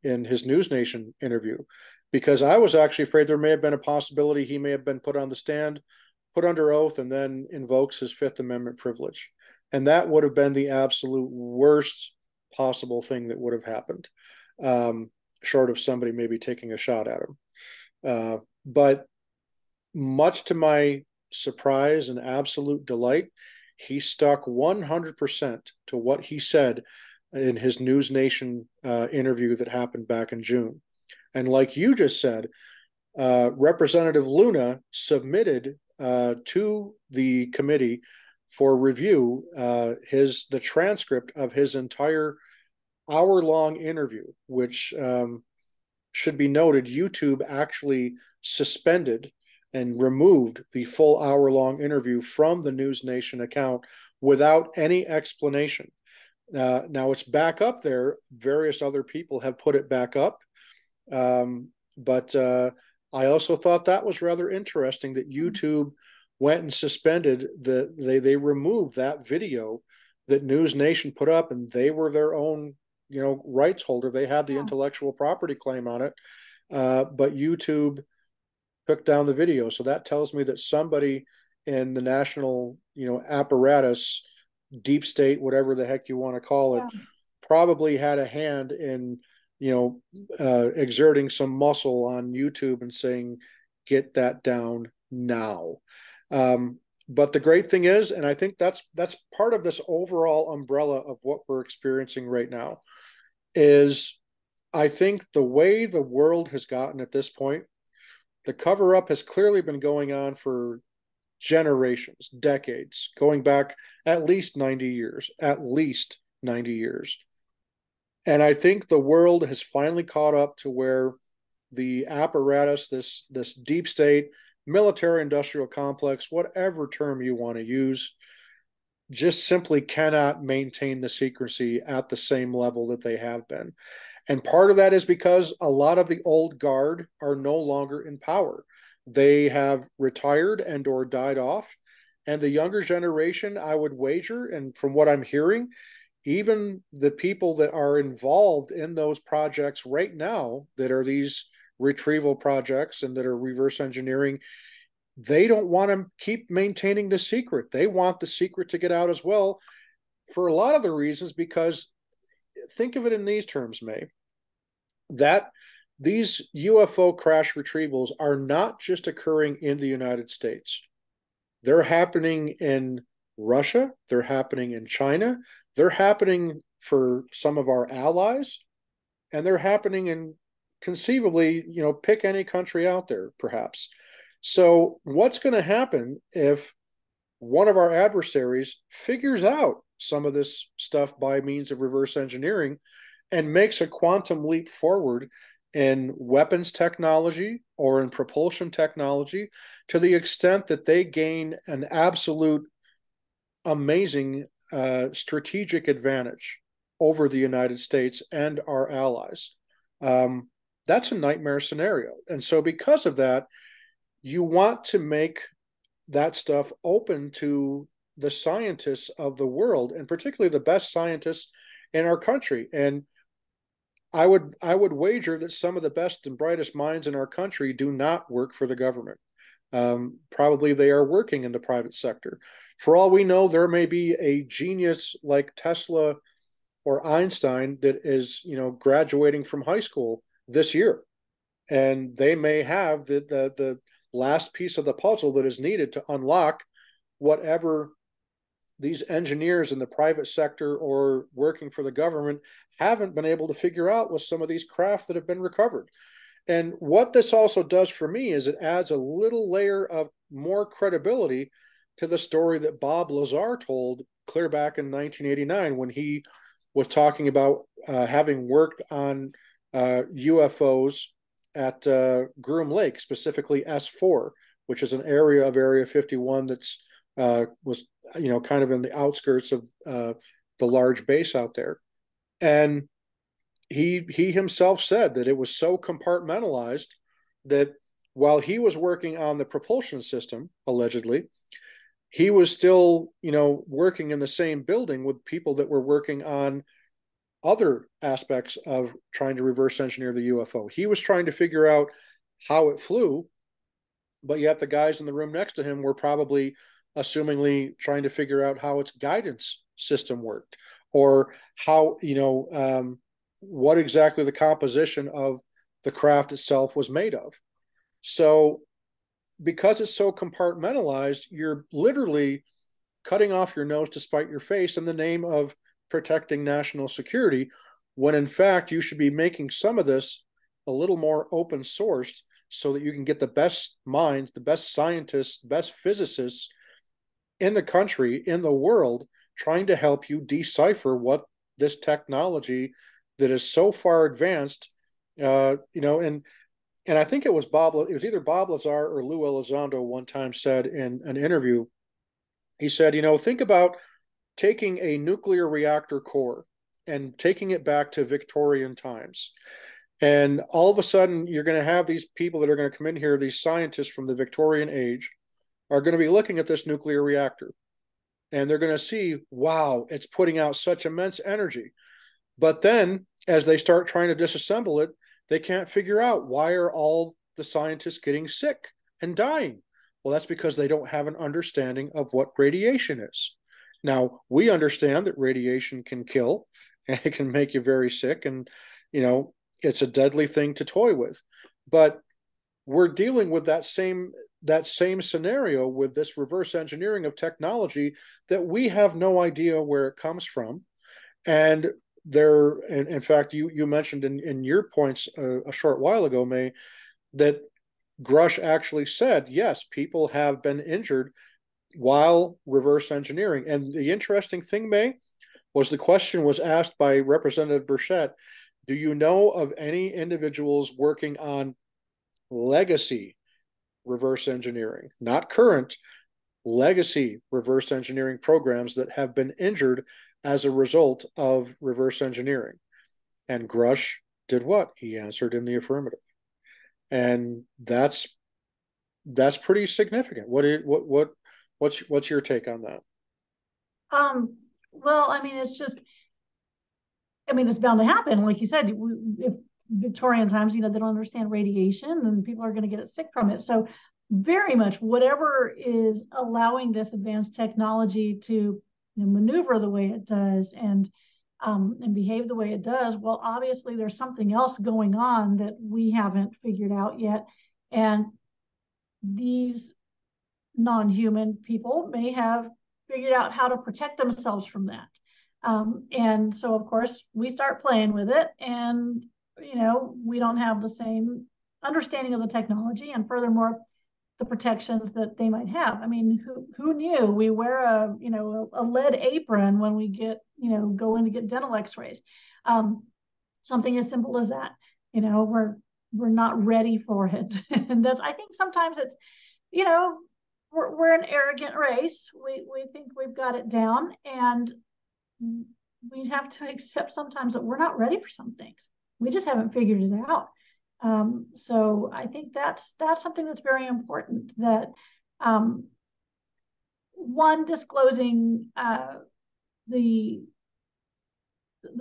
in his News Nation interview? Because I was actually afraid there may have been a possibility he may have been put on the stand, put under oath, and then invokes his Fifth Amendment privilege. And that would have been the absolute worst possible thing that would have happened, short of somebody maybe taking a shot at him. But much to my surprise and absolute delight, he stuck 100% to what he said in his News Nation interview that happened back in June. And like you just said, Representative Luna submitted to the committee for review the transcript of his entire hour-long interview, which should be noted, YouTube actually suspended and removed the full hour-long interview from the News Nation account without any explanation. Now it's back up there. Various other people have put it back up. But I also thought that was rather interesting that YouTube went and suspended they removed that video that News Nation put up, and they were their own, rights holder. They had the intellectual property claim on it, but YouTube took down the video. So that tells me that somebody in the national, apparatus, deep state, whatever the heck you want to call it, probably had a hand in, exerting some muscle on YouTube and saying, get that down now. But the great thing is, and I think that's part of this overall umbrella of what we're experiencing right now, is I think the way the world has gotten at this point, the cover up has clearly been going on for generations, decades, going back at least 90 years, at least 90 years. And I think the world has finally caught up to where the apparatus, this deep state, military industrial complex, whatever term you want to use, just simply cannot maintain the secrecy at the same level that they have been. And part of that is because a lot of the old guard are no longer in power. They have retired and or died off. And the younger generation, I would wager, and from what I'm hearing, even the people that are involved in those projects right now that are these retrieval projects and that are reverse engineering, they don't want to keep maintaining the secret. They want the secret to get out as well, for a lot of the reasons, because think of it in these terms, May, that these UFO crash retrievals are not just occurring in the United States. They're happening in Russia. They're happening in China. They're happening for some of our allies. And they're happening in, conceivably, pick any country out there, perhaps. So what's going to happen if one of our adversaries figures out some of this stuff by means of reverse engineering and makes a quantum leap forward in weapons technology or in propulsion technology, to the extent that they gain an absolute amazing strategic advantage over the United States and our allies? That's a nightmare scenario. And so because of that, you want to make that stuff open to the scientists of the world, and particularly the best scientists in our country. And I would wager that some of the best and brightest minds in our country do not work for the government. Probably they are working in the private sector. For all we know, there may be a genius like Tesla or Einstein that is, graduating from high school this year, and they may have the last piece of the puzzle that is needed to unlock whatever these engineers in the private sector or working for the government haven't been able to figure out with some of these craft that have been recovered. And what this also does for me is it adds a little layer of more credibility to the story that Bob Lazar told clear back in 1989, when he was talking about having worked on UFOs at Groom Lake, specifically S4, which is an area of Area 51 that's was kind of in the outskirts of the large base out there. And he himself said that it was so compartmentalized that while he was working on the propulsion system, allegedly, he was still, working in the same building with people that were working on other aspects of trying to reverse engineer the UFO. He was trying to figure out how it flew, but yet the guys in the room next to him were probably assumingly trying to figure out how its guidance system worked, or how, what exactly the composition of the craft itself was made of. So because it's so compartmentalized, you're literally cutting off your nose to spite your face in the name of protecting national security, when in fact you should be making some of this a little more open sourced so that you can get the best minds, the best scientists, the best physicists in the country, in the world, trying to help you decipher what this technology that is so far advanced, and I think it was either Bob Lazar or Lou Elizondo one time said in an interview, he said, think about taking a nuclear reactor core and taking it back to Victorian times. And all of a sudden, you're going to have these people that are going to come in here, these scientists from the Victorian age, are going to be looking at this nuclear reactor. And they're going to see, wow, it's putting out such immense energy. But then, as they start trying to disassemble it, they can't figure out, why are all the scientists getting sick and dying? Well, that's because they don't have an understanding of what radiation is. Now, we understand that radiation can kill and it can make you very sick, and, it's a deadly thing to toy with. But we're dealing with that same scenario with this reverse engineering of technology that we have no idea where it comes from. And in fact, you mentioned in your points a short while ago, May, that Grush actually said, yes, people have been injured while reverse engineering. And the interesting thing, May, was the question was asked by Representative Burchett, do you know of any individuals working on legacy reverse engineering, not current, legacy reverse engineering programs that have been injured as a result of reverse engineering? And Grush did what? He answered in the affirmative. And that's pretty significant. What's your take on that? Well, I mean, it's bound to happen. Like you said, if Victorian times, they don't understand radiation and people are going to get sick from it. So very much whatever is allowing this advanced technology to maneuver the way it does and behave the way it does, well, obviously there's something else going on that we haven't figured out yet. And these non-human people may have figured out how to protect themselves from that. And so, of course, we start playing with it, and we don't have the same understanding of the technology, and furthermore, the protections that they might have. I mean, who knew? We wear a lead apron when we go in to get dental X-rays. Something as simple as that. We're not ready for it, and I think sometimes it's we're an arrogant race. We think we've got it down, and we have to accept sometimes that we're not ready for some things. We just haven't figured it out. So I think that's something that's very important, that one, disclosing the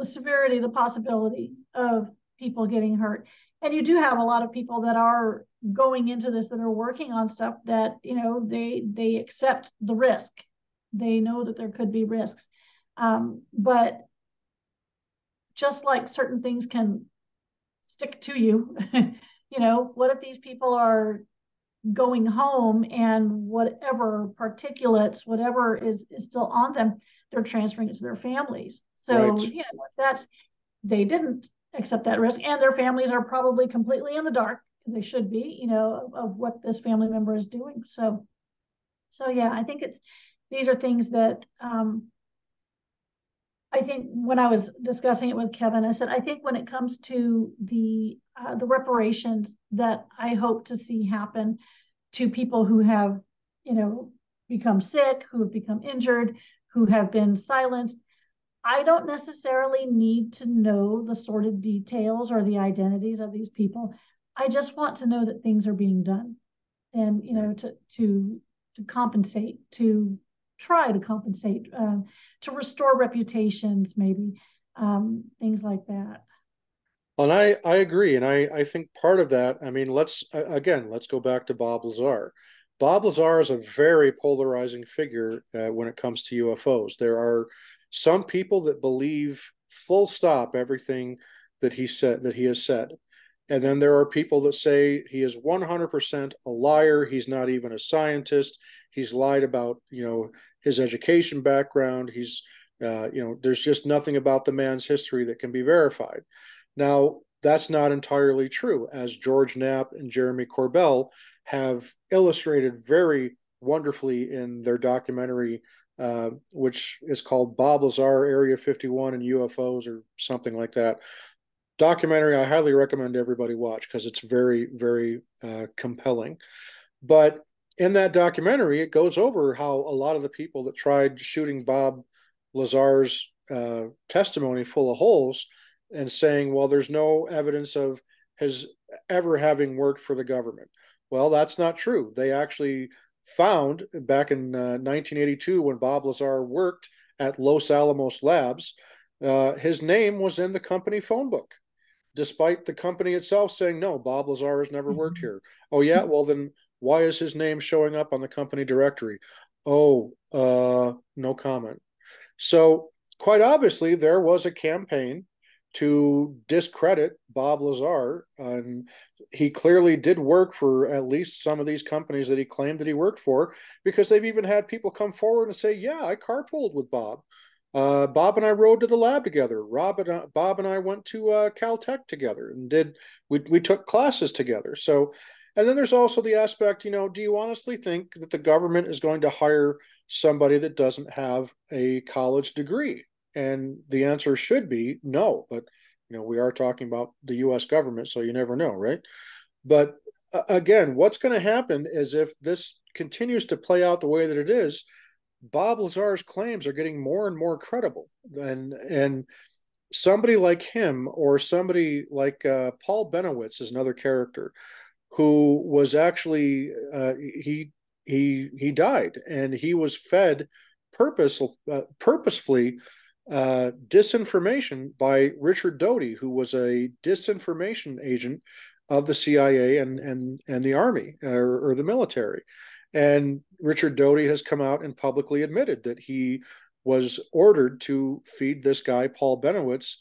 severity, the possibility of people getting hurt. And you do have a lot of people that are going into this, that are working on stuff that, they accept the risk. They know that there could be risks. But just like certain things can stick to you, what if these people are going home and whatever particulates, whatever is still on them, they're transferring it to their families. So, right. They didn't accept that risk, and their families are probably completely in the dark. They should be, of what this family member is doing. So yeah, I think these are things that I think when I was discussing it with Kevin, I said, I think when it comes to the reparations that I hope to see happen to people who have, become sick, who have become injured, who have been silenced, I don't necessarily need to know the sordid details or the identities of these people. I just want to know that things are being done, and to compensate, to try to compensate, to restore reputations, maybe, things like that. And I agree. And I think part of that, I mean, let's go back to Bob Lazar. Bob Lazar is a very polarizing figure when it comes to UFOs. There are some people that believe full stop everything that he has said. And then there are people that say he is 100% a liar. He's not even a scientist. He's lied about, his education background. There's just nothing about the man's history that can be verified. Now, that's not entirely true, as George Knapp and Jeremy Corbell have illustrated very wonderfully in their documentary, which is called Bob Lazar, Area 51 and UFOs, or something like that. Documentary I highly recommend everybody watch because it's very, very compelling. But in that documentary, it goes over how a lot of the people that tried shooting Bob Lazar's testimony full of holes and saying, well, there's no evidence of his ever having worked for the government. Well, that's not true. They actually found back in 1982 when Bob Lazar worked at Los Alamos Labs, his name was in the company phone book, despite the company itself saying, no, Bob Lazar has never worked here. Oh, yeah? Well, then why is his name showing up on the company directory? Oh, no comment. So, quite obviously, there was a campaign to discredit Bob Lazar. And he clearly did work for at least some of these companies that he claimed that he worked for, because they've even had people come forward and say, yeah, I carpooled with Bob. Bob and I rode to the lab together. Bob and I went to Caltech together and we took classes together. So, and then there's also the aspect, do you honestly think that the government is going to hire somebody that doesn't have a college degree? And the answer should be no. But, we are talking about the US government, so you never know, right? But again, what's going to happen is if this continues to play out the way that it is, Bob Lazar's claims are getting more and more credible. And somebody like him, or somebody like Paul Benowitz is another character who was actually he died, and he was fed purposefully disinformation by Richard Doty, who was a disinformation agent of the CIA and the Army, or the military. And Richard Doty has come out and publicly admitted that he was ordered to feed this guy, Paul Benowitz,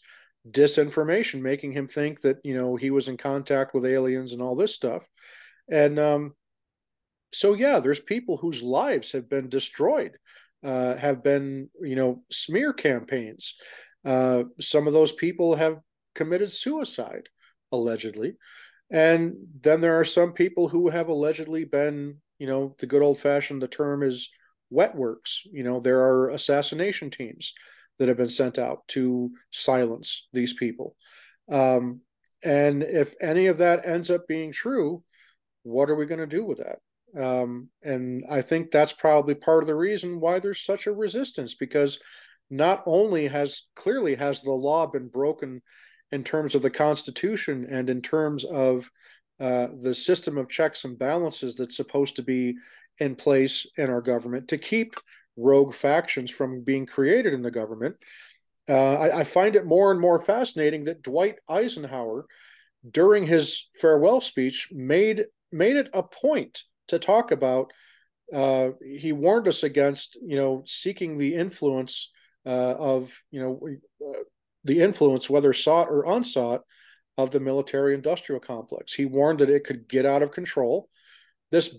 disinformation, making him think that, he was in contact with aliens and all this stuff. And so, yeah, there's people whose lives have been destroyed, have been, smear campaigns. Some of those people have committed suicide, allegedly. And then there are some people who have allegedly been, the good old fashioned, the term is wet works. There are assassination teams that have been sent out to silence these people. And if any of that ends up being true, what are we going to do with that? And I think that's probably part of the reason why there's such a resistance, because not only has the law been broken in terms of the Constitution and in terms of the system of checks and balances that's supposed to be in place in our government to keep rogue factions from being created in the government. I find it more and more fascinating that Dwight Eisenhower, during his farewell speech, made it a point to talk about. He warned us against, seeking the influence the influence, whether sought or unsought, of the military-industrial complex. He warned that it could get out of control. This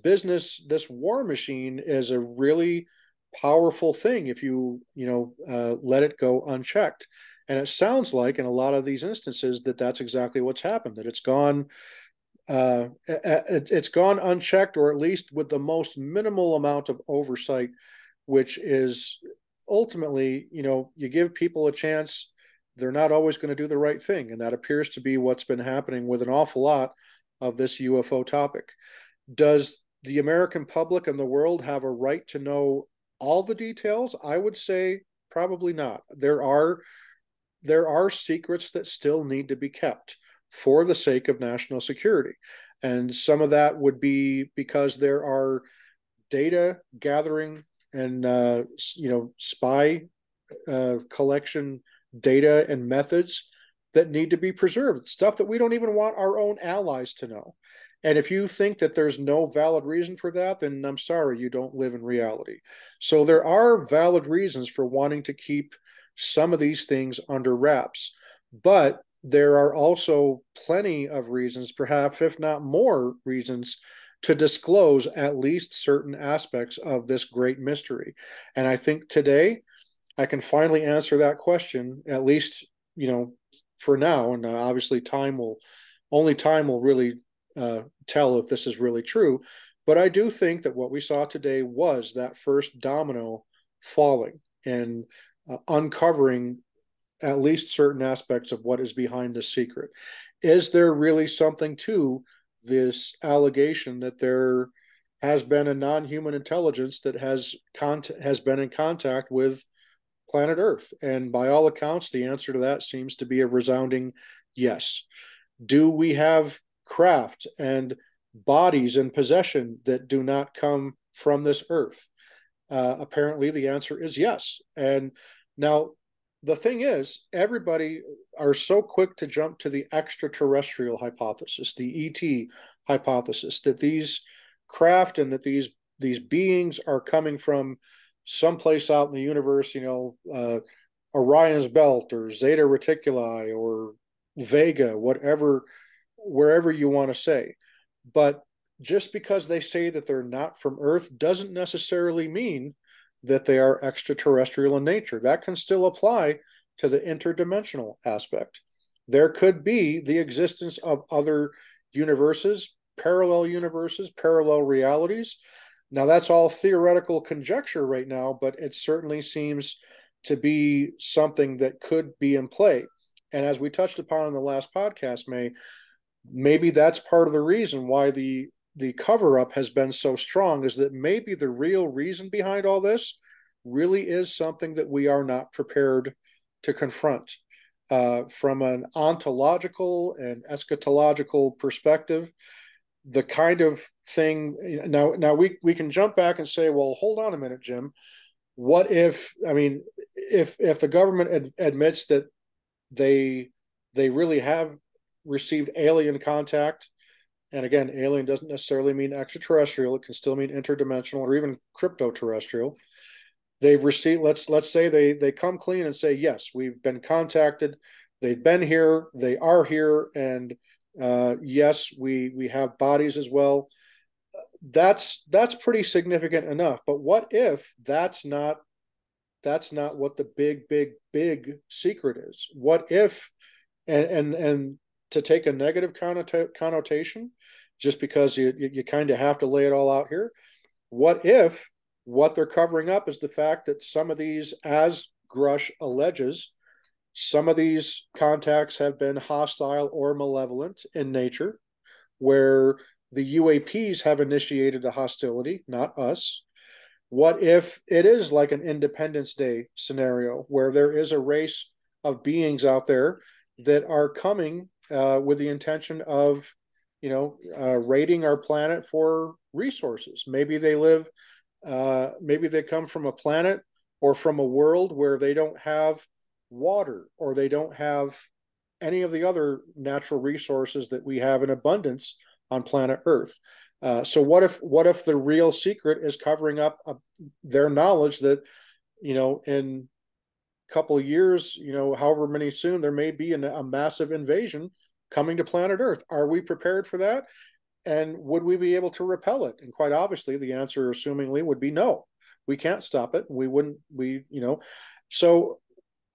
war machine, is a really powerful thing if you let it go unchecked. And it sounds like in a lot of these instances that that's exactly what's happened. That it's gone unchecked, or at least with the most minimal amount of oversight, which is ultimately, you give people a chance. They're not always going to do the right thing. And that appears to be what's been happening with an awful lot of this UFO topic. Does the American public and the world have a right to know all the details? I would say Probably not. There are secrets that still need to be kept for the sake of national security. And some of that would be because there are data gathering and spy collection data and methods that need to be preserved, stuff that we don't even want our own allies to know. And if you think that there's no valid reason for that, then I'm sorry, you don't live in reality. So there are valid reasons for wanting to keep some of these things under wraps. But there are also plenty of reasons, perhaps if not more reasons, to disclose at least certain aspects of this great mystery. And I think today I can finally answer that question, at least, for now. And obviously, time will really tell if this is really true. But I do think that what we saw today was that first domino falling and uncovering at least certain aspects of what is behind the secret. Is there really something to this allegation that there has been a non-human intelligence that has been in contact with planet Earth? And by all accounts, the answer to that seems to be a resounding yes. Do we have craft and bodies in possession that do not come from this Earth? Apparently, the answer is yes. And now, the thing is, everybody are so quick to jump to the extraterrestrial hypothesis, the ET hypothesis, that these craft and that these beings are coming from someplace out in the universe, Orion's belt or Zeta Reticuli or Vega, whatever, wherever you want to say. But just because they say that they're not from Earth doesn't necessarily mean that they are extraterrestrial in nature. That can still apply to the interdimensional aspect. There could be the existence of other universes, parallel realities. Now, that's all theoretical conjecture right now, but it certainly seems to be something that could be in play. And as we touched upon in the last podcast, maybe that's part of the reason why the cover up has been so strong, is that maybe the real reason behind all this really is something that we are not prepared to confront. From an ontological and eschatological perspective, the kind of thing now we can jump back and say, well, hold on a minute, Jim. What if, if the government admits that they really have received alien contact, and again, alien doesn't necessarily mean extraterrestrial, it can still mean interdimensional or even crypto-terrestrial. They've received, let's say they come clean and say, yes, we've been contacted, they've been here, they are here, and yes, we have bodies as well. That's pretty significant enough. But what if that's not what the big secret is? What if, and to take a negative connotation, just because you kind of have to lay it all out here, what if what they're covering up is the fact that some of these, as Grush alleges, some of these contacts have been hostile or malevolent in nature, where the UAPs have initiated a hostility, not us? What if it is like an Independence Day scenario where there is a race of beings out there that are coming with the intention of, raiding our planet for resources? Maybe they live, maybe they come from a planet or from a world where they don't have water, or they don't have any of the other natural resources that we have in abundance on planet Earth. So what if the real secret is covering up their knowledge that, in a couple of years, however many soon, there may be a massive invasion coming to planet Earth? Are we prepared for that? And would we be able to repel it? And quite obviously, the answer, assumingly, would be no. We can't stop it. So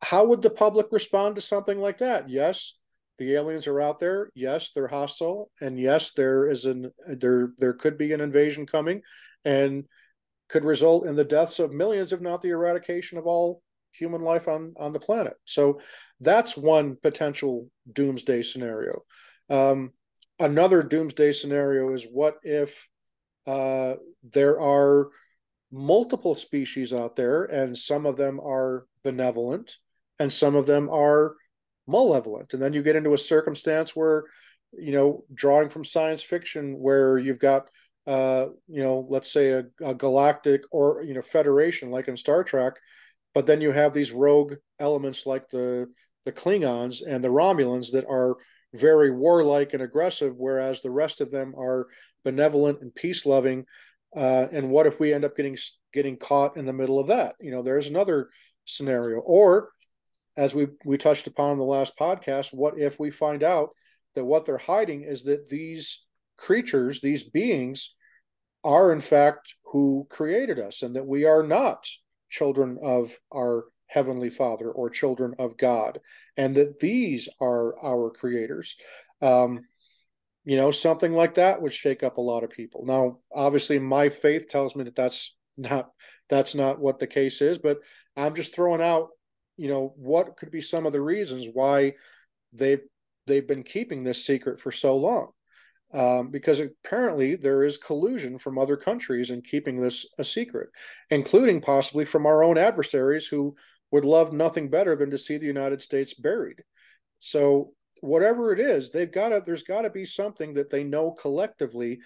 how would the public respond to something like that? Yes, the aliens are out there. Yes, they're hostile, and yes, there could be an invasion coming, and could result in the deaths of millions, if not the eradication of all human life on the planet. So that's one potential doomsday scenario. Another doomsday scenario is, what if there are multiple species out there, and some of them are benevolent and some of them are malevolent. And then you get into a circumstance where, drawing from science fiction, where you've got, let's say a galactic or, federation like in Star Trek, but then you have these rogue elements like the Klingons and the Romulans that are very warlike and aggressive, whereas the rest of them are benevolent and peace loving. And what if we end up getting caught in the middle of that? There's another scenario. Or, as we touched upon in the last podcast, what if we find out that what they're hiding is that these creatures, these beings, are in fact who created us, and that we are not children of our Heavenly Father or children of God, and that these are our creators. Something like that would shake up a lot of people. Now, obviously, my faith tells me that that's not what the case is, but I'm just throwing out, what could be some of the reasons why they've been keeping this secret for so long. Because apparently there is collusion from other countries in keeping this a secret, including possibly from our own adversaries who would love nothing better than to see the United States buried. So whatever it is, there's got to be something that they know collectively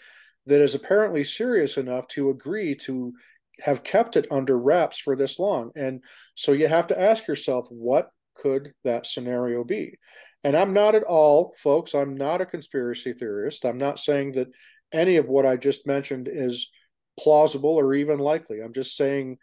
that is apparently serious enough to agree to have kept it under wraps for this long. And so you have to ask yourself, what could that scenario be? And I'm not at all, folks, I'm not a conspiracy theorist. I'm not saying that any of what I just mentioned is plausible or even likely. I'm just saying,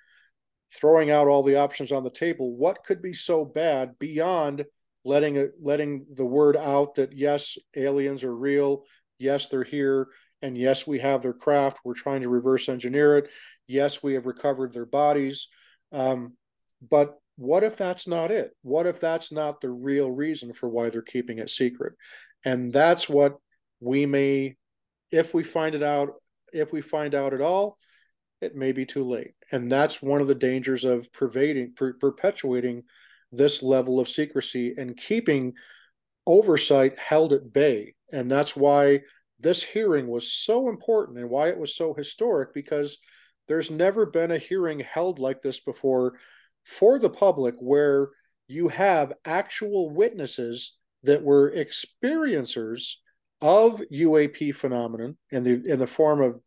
throwing out all the options on the table, what could be so bad beyond letting the word out that yes, aliens are real, yes, they're here, and yes, we have their craft, we're trying to reverse engineer it, yes, we have recovered their bodies. But what if that's not it? What if that's not the real reason for why they're keeping it secret? And that's what we may, if we find out at all, it may be too late. And that's one of the dangers of perpetuating this level of secrecy and keeping oversight held at bay. And that's why this hearing was so important and why it was so historic, because there's never been a hearing held like this before for the public, where you have actual witnesses that were experiencers of UAP phenomenon in the form of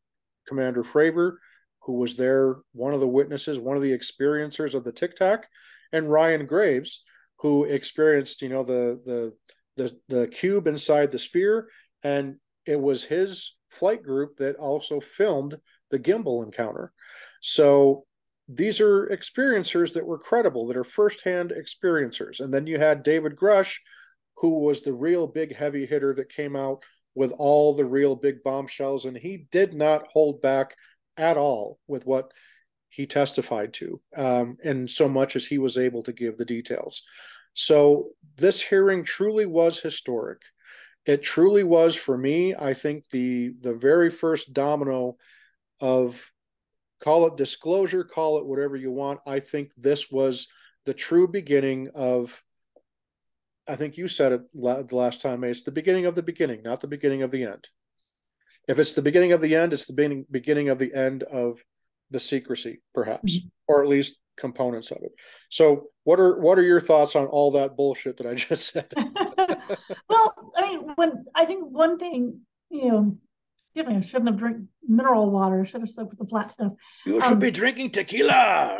Commander Fravor, who was there, one of the witnesses, one of the experiencers of the Tic Tac, and Ryan Graves, who experienced, the cube inside the sphere, and it was his flight group that also filmed the gimbal encounter. So these are experiencers that were credible, that are firsthand experiencers. And then you had David Grush, who was the real big heavy hitter that came out with all the real big bombshells, and he did not hold back at all with what he testified to, and so much as he was able to give the details. So this hearing truly was historic. It truly was, for me, I think the very first domino of, call it disclosure, call it whatever you want. I think this was the true beginning of, I think you said it the last time, it's the beginning of the beginning, not the beginning of the end. If it's the beginning of the end, it's the beginning of the end of the secrecy, perhaps, or at least components of it. So what are your thoughts on all that bullshit that I just said? Well, I mean, I think one thing, I shouldn't have drank mineral water. Should have stuck with the flat stuff. You should be drinking tequila.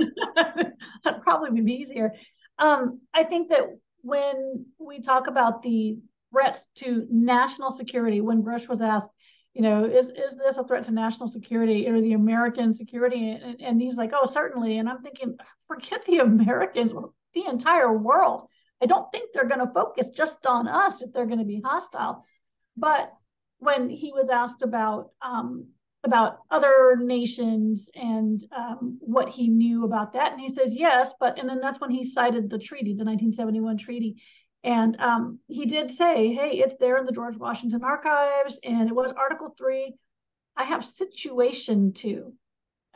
That'd probably be easier. I think that when we talk about the threats to national security, when Bush was asked, is this a threat to national security or the American security? And he's like, oh, certainly. And I'm thinking, forget the Americans, the entire world. I don't think they're going to focus just on us if they're going to be hostile. But when he was asked about other nations and what he knew about that, and he says yes, and then that's when he cited the treaty, the 1971 treaty. And he did say, hey, it's there in the George Washington archives, and it was Article 3. I have Situation 2.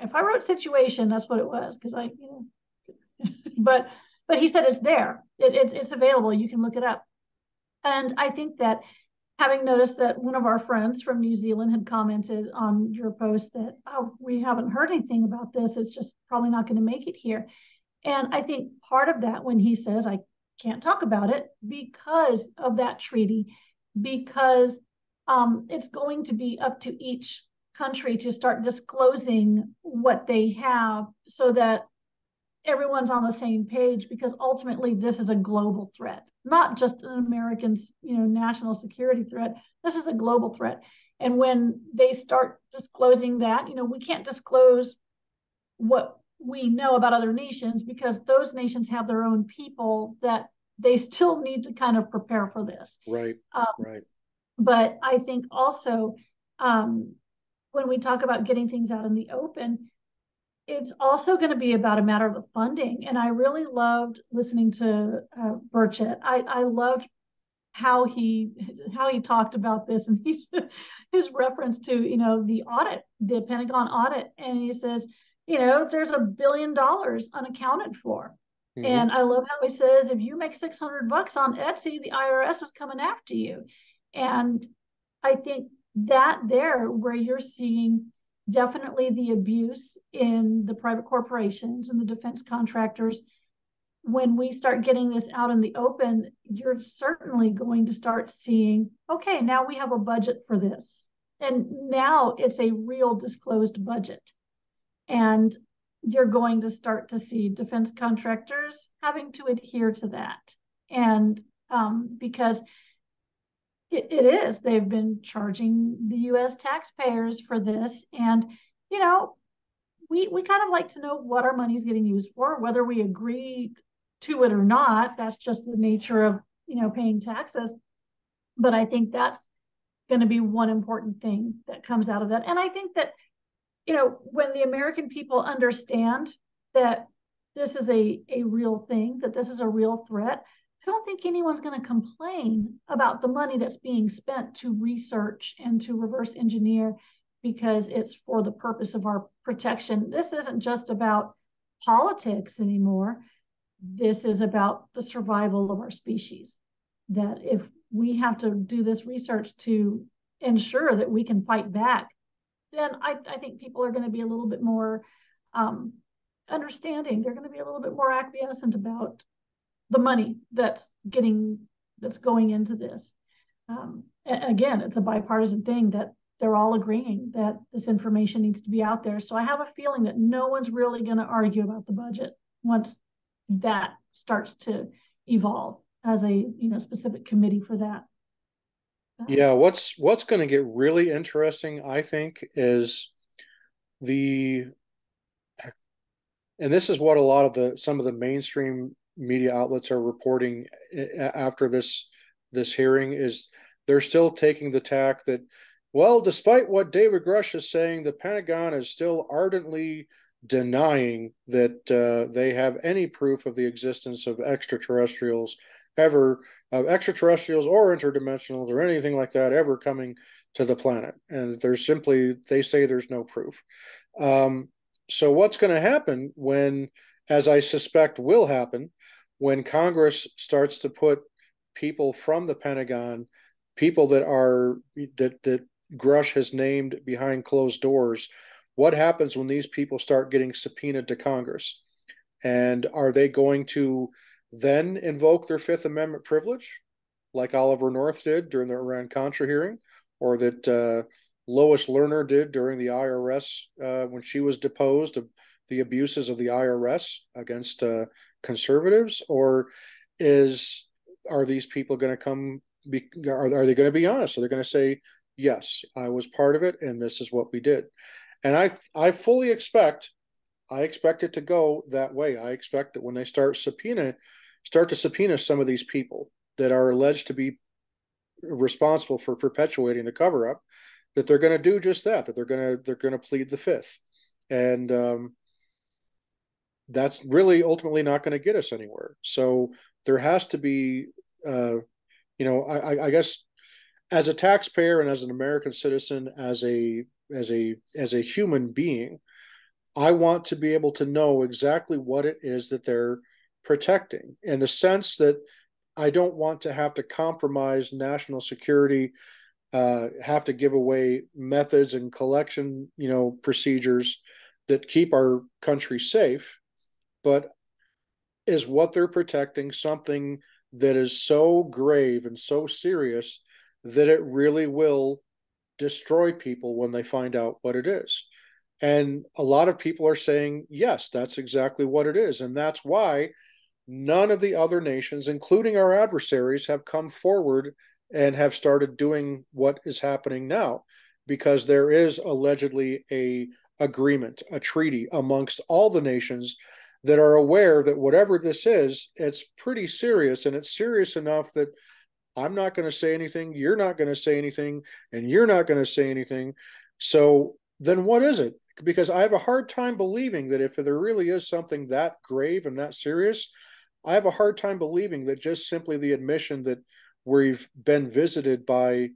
If I wrote Situation, that's what it was, because but he said it's there. It's available. You can look it up. And I think that, having noticed that one of our friends from New Zealand had commented on your post that, oh, we haven't heard anything about this, it's just probably not going to make it here. And I think part of that, when he says, I can't talk about it because of that treaty, because it's going to be up to each country to start disclosing what they have so that everyone's on the same page, because ultimately this is a global threat, not just an American, national security threat. This is a global threat. And when they start disclosing that, we can't disclose what we know about other nations because those nations have their own people that they still need to kind of prepare for this. Right. Right. But I think also um, when we talk about getting things out in the open, it's also going to be about a matter of the funding. And I really loved listening to Burchett. I loved how he talked about this, and his reference to the audit, the Pentagon audit, and he says, there's $1 billion unaccounted for. Mm-hmm. And I love how he says, if you make $600 on Etsy, the IRS is coming after you. And I think that there, where you're seeing definitely the abuse in the private corporations and the defense contractors, when we start getting this out in the open, you're certainly going to start seeing, okay, now we have a budget for this. And now it's a real disclosed budget. And you're going to start to see defense contractors having to adhere to that. And because it is, they've been charging the US taxpayers for this. And, you know, we kind of like to know what our money is getting used for, whether we agree to it or not. That's just the nature of, paying taxes. But I think that's going to be one important thing that comes out of that. And I think that, when the American people understand that this is a real thing, that this is a real threat, I don't think anyone's going to complain about the money that's being spent to research and to reverse engineer because it's for the purpose of our protection. This isn't just about politics anymore. This is about the survival of our species. That if we have to do this research to ensure that we can fight back, then I think people are going to be a little bit more understanding. They're going to be a little bit more acquiescent about the money that's going into this. Again, it's a bipartisan thing that they're all agreeing that this information needs to be out there. So I have a feeling that no one's really going to argue about the budget once that starts to evolve as a specific committee for that. Yeah, what's going to get really interesting, I think, is the and this is what a lot of some of the mainstream media outlets are reporting after this hearing is they're still taking the tack that, well, despite what David Grush is saying, the Pentagon is still ardently denying that they have any proof of the existence of extraterrestrials ever, of extraterrestrials or interdimensionals or anything like that ever coming to the planet. And they say there's no proof. So what's going to happen when, as I suspect will happen, when Congress starts to put people from the Pentagon, people that Grush has named behind closed doors, what happens when these people start getting subpoenaed to Congress? And are they going to then invoke their Fifth Amendment privilege, like Oliver North did during the Iran-Contra hearing, or that Lois Lerner did during the IRS when she was deposed of the abuses of the IRS against conservatives? Or are these people going to are they going to be honest? Are they going to say, yes, I was part of it and this is what we did? And I fully expect it to go that way. I expect that when they start to subpoena some of these people that are alleged to be responsible for perpetuating the cover up, that they're going to do just that. That they're going to plead the fifth, and that's really ultimately not going to get us anywhere. So there has to be, I guess, as a taxpayer and as an American citizen, as a human being, I want to be able to know exactly what it is that they're protecting, in the sense that I don't want to have to compromise national security, have to give away methods and collection, procedures that keep our country safe. But is what they're protecting something that is so grave and so serious that it really will destroy people when they find out what it is? And a lot of people are saying, yes, that's exactly what it is. And that's why none of the other nations, including our adversaries, have come forward and have started doing what is happening now, because there is allegedly a agreement, a treaty amongst all the nations that are aware that whatever this is, it's pretty serious, and it's serious enough that I'm not going to say anything, you're not going to say anything, and you're not going to say anything. So then what is it? Because I have a hard time believing that if there really is something that grave and that serious, I have a hard time believing that just simply the admission that we've been visited by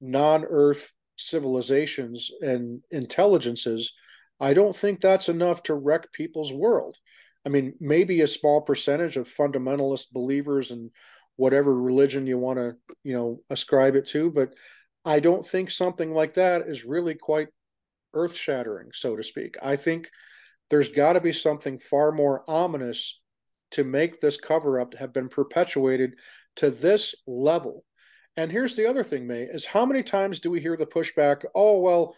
non-Earth civilizations and intelligences, I don't think that's enough to wreck people's world. I mean, maybe a small percentage of fundamentalist believers in whatever religion you want to, ascribe it to, but I don't think something like that is really quite earth-shattering, so to speak. I think there's got to be something far more ominous to make this cover up have been perpetuated to this level. And here's the other thing, May, is how many times do we hear the pushback? Oh, well,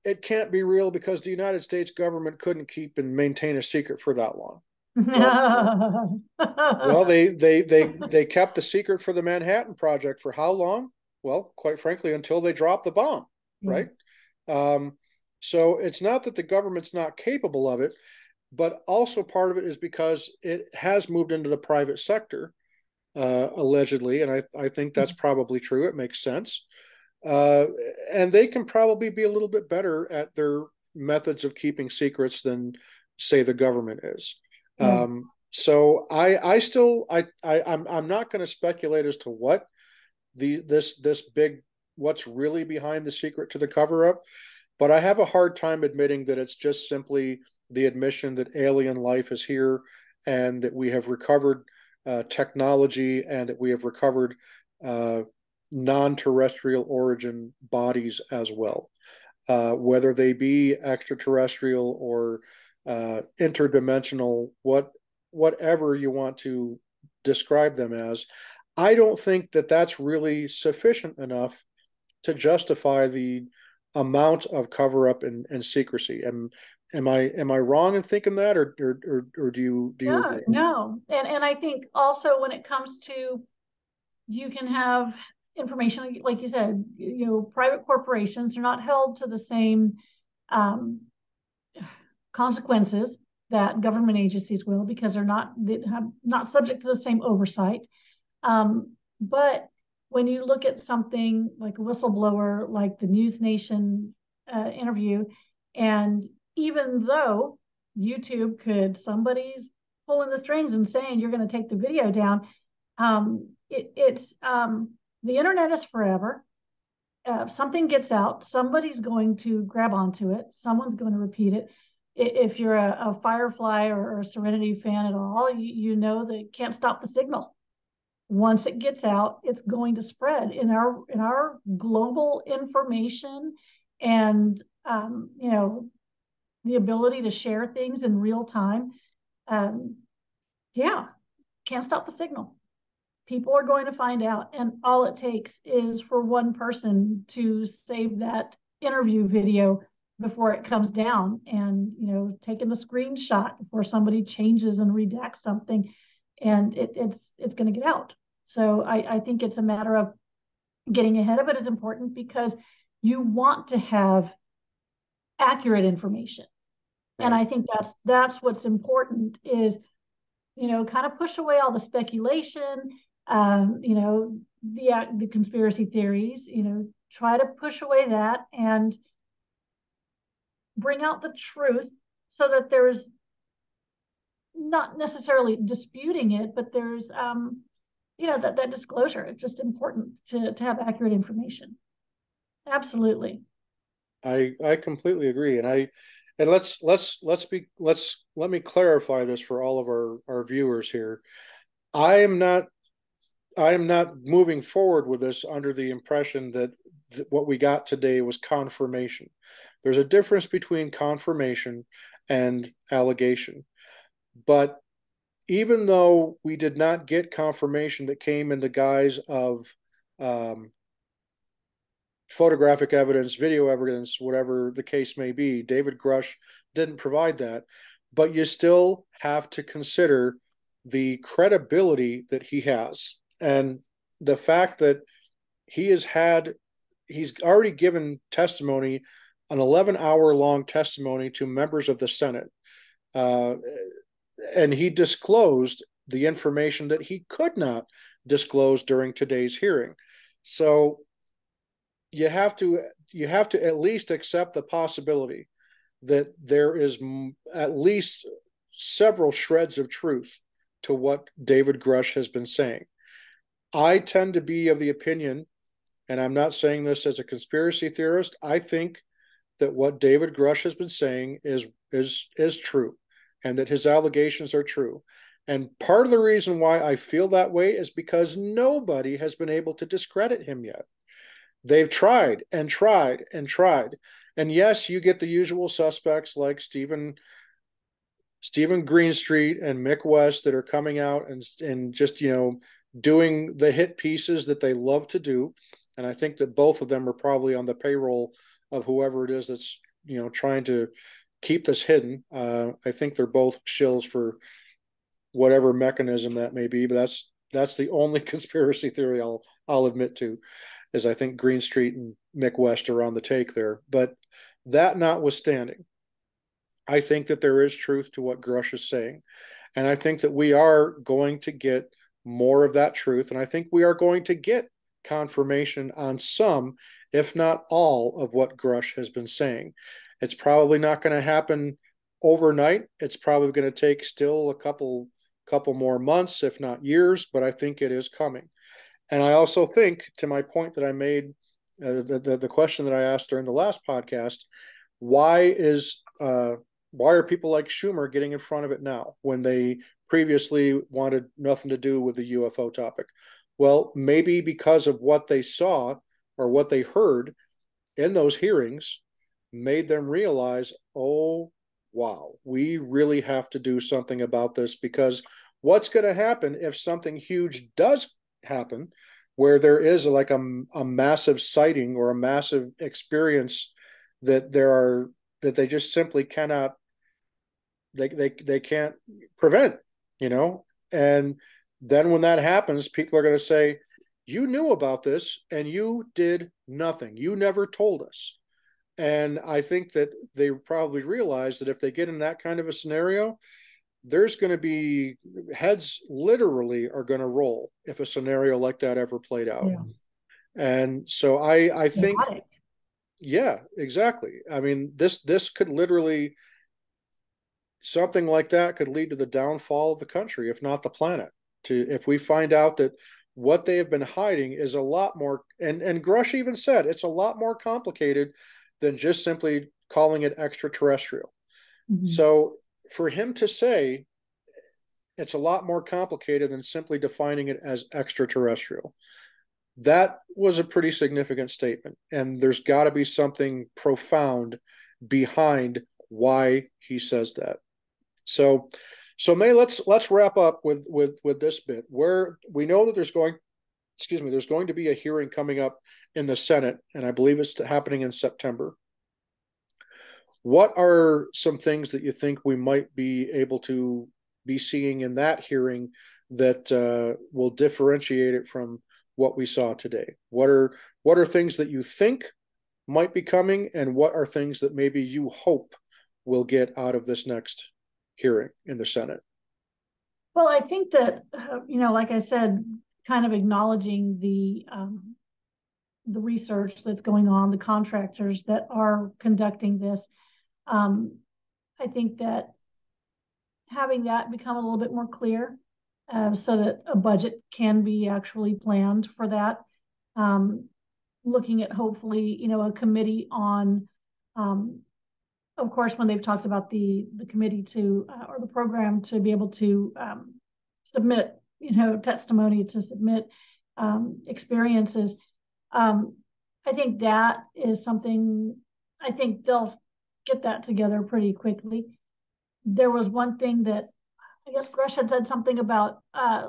it can't be real because the United States government couldn't keep and maintain a secret for that long. Well, well, they kept the secret for the Manhattan Project for how long? Well, quite frankly, until they dropped the bomb, Yeah. right? Um, so it's not that the government's not capable of it, but also part of it is because it has moved into the private sector, allegedly, and I think that's probably true. It makes sense, uh, and they can probably be a little bit better at their methods of keeping secrets than, say, the government is. Yeah. So I still I'm not going to speculate as to what this big what's really behind the secret to the cover up, but I have a hard time admitting that it's just simply the admission that alien life is here and that we have recovered technology and that we have recovered uh, non-terrestrial origin bodies as well, whether they be extraterrestrial or interdimensional, whatever you want to describe them as. I don't think that that's really sufficient enough to justify the amount of cover up and secrecy. Am I wrong in thinking that, or do you No, agree? no. And I think also when it comes to, you can have information, like you said, private corporations are not held to the same um, consequences that government agencies will, because they have not subject to the same oversight. But when you look at something like a whistleblower, like the News Nation interview, and even though somebody's pulling the strings and saying you're going to take the video down, it's the internet is forever. Something gets out, somebody's going to grab onto it, someone's going to repeat it. If you're a Firefly or a Serenity fan at all, you know that it can't stop the signal. Once it gets out, it's going to spread in our global information, and the ability to share things in real time. Um, yeah, can't stop the signal. People are going to find out, and all it takes is for one person to save that interview video before it comes down, and taking the screenshot before somebody changes and redacts something, and it's going to get out. So I think it's a matter of getting ahead of it is important, because you want to have accurate information. And Right. I think that's what's important is, kind of push away all the speculation, the conspiracy theories, try to push away that and bring out the truth, so that there's not necessarily disputing it, but there's that disclosure. It's just important to have accurate information. Absolutely. I completely agree, and let me clarify this for all of our viewers here. I am not I am not moving forward with this under the impression that what we got today was confirmation. There's a difference between confirmation and allegation, but even though we did not get confirmation that came in the guise of um, photographic evidence, video evidence, whatever the case may be, David Grush didn't provide that. But you still have to consider the credibility that he has and the fact that he's already given testimony, an 11-hour long testimony to members of the Senate. Uh, and he disclosed the information that he could not disclose during today's hearing. So you have to at least accept the possibility that there is at least several shreds of truth to what David Grush has been saying. I tend to be of the opinion, and I'm not saying this as a conspiracy theorist, I think that what David Grush has been saying is true, and that his allegations are true. And part of the reason why I feel that way is because nobody has been able to discredit him yet. They've tried and tried and tried. And yes, you get the usual suspects like Stephen Greenstreet and Mick West that are coming out and just, doing the hit pieces that they love to do. And I think that both of them are probably on the payroll of whoever it is that's, trying to keep this hidden. I think they're both shills for whatever mechanism that may be, but that's the only conspiracy theory I'll admit to, is I think Greenstreet and Mick West are on the take there. But that notwithstanding, I think that there is truth to what Grush is saying. And I think that we are going to get more of that truth. And I think we are going to get confirmation on some, if not all, of what Grush has been saying. It's probably not going to happen overnight. It's probably going to take still a couple more months, if not years, but I think it is coming. And I also think, to my point that I made, the question that I asked during the last podcast, why are people like Schumer getting in front of it now when they previously wanted nothing to do with the UFO topic? Well, maybe because of what they saw or what they heard in those hearings made them realize, oh, wow, we really have to do something about this, because what's going to happen if something huge does happen where there is like a massive sighting or a massive experience that they just simply cannot, they can't prevent, and then when that happens, people are going to say, you knew about this and you did nothing, you never told us. And I think that they probably realize that if they get in that kind of a scenario, there's going to be heads literally are going to roll if a scenario like that ever played out. Yeah. And so I think, yeah, exactly. I mean, this could literally, something like that could lead to the downfall of the country, if not the planet. If we find out that what they have been hiding is a lot more, and Grush even said it's a lot more complicated than just simply calling it extraterrestrial. Mm-hmm. So for him to say it's a lot more complicated than simply defining it as extraterrestrial, that was a pretty significant statement. And there's got to be something profound behind why he says that. So Mae, let's wrap up with this bit, where we know that there's going to be a hearing coming up in the Senate, and I believe it's happening in September. What are some things that you think we might be able to be seeing in that hearing that will differentiate it from what we saw today? What are things that you think might be coming, and what are things that maybe you hope we'll get out of this next hearing in the Senate? Well, I think that, like I said, kind of acknowledging the research that's going on, the contractors that are conducting this. I think that having that become a little bit more clear, so that a budget can be actually planned for that. Looking at hopefully, a committee on, of course, when they've talked about the committee to, or the program to be able to submit, testimony, to submit experiences. I think that is something, I think they'll get that together pretty quickly. There was one thing that I guess Grush had said something about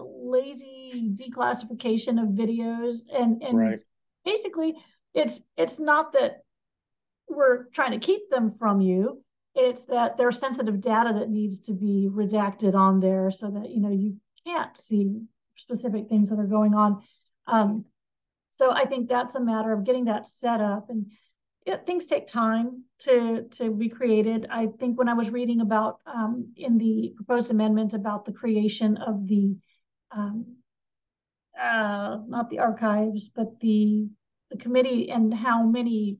lazy declassification of videos, and Right. basically it's not that we're trying to keep them from you. It's that there's sensitive data that needs to be redacted on there so that you can't see specific things that are going on. Um, so I think that's a matter of getting that set up, and things take time to be created. I think when I was reading about in the proposed amendment about the creation of the um, not the archives, but the committee, and how many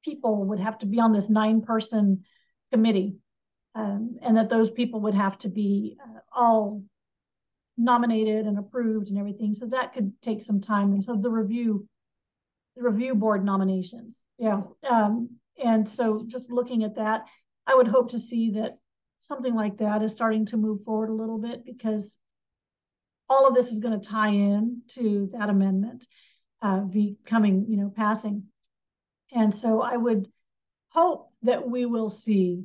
people would have to be on this 9-person committee, and that those people would have to be all nominated and approved and everything. So that could take some time. And so the review board nominations, yeah. And so just looking at that, I would hope to see that something like that is starting to move forward a little bit, because all of this is going to tie in to that amendment becoming, passing. And so I would hope that we will see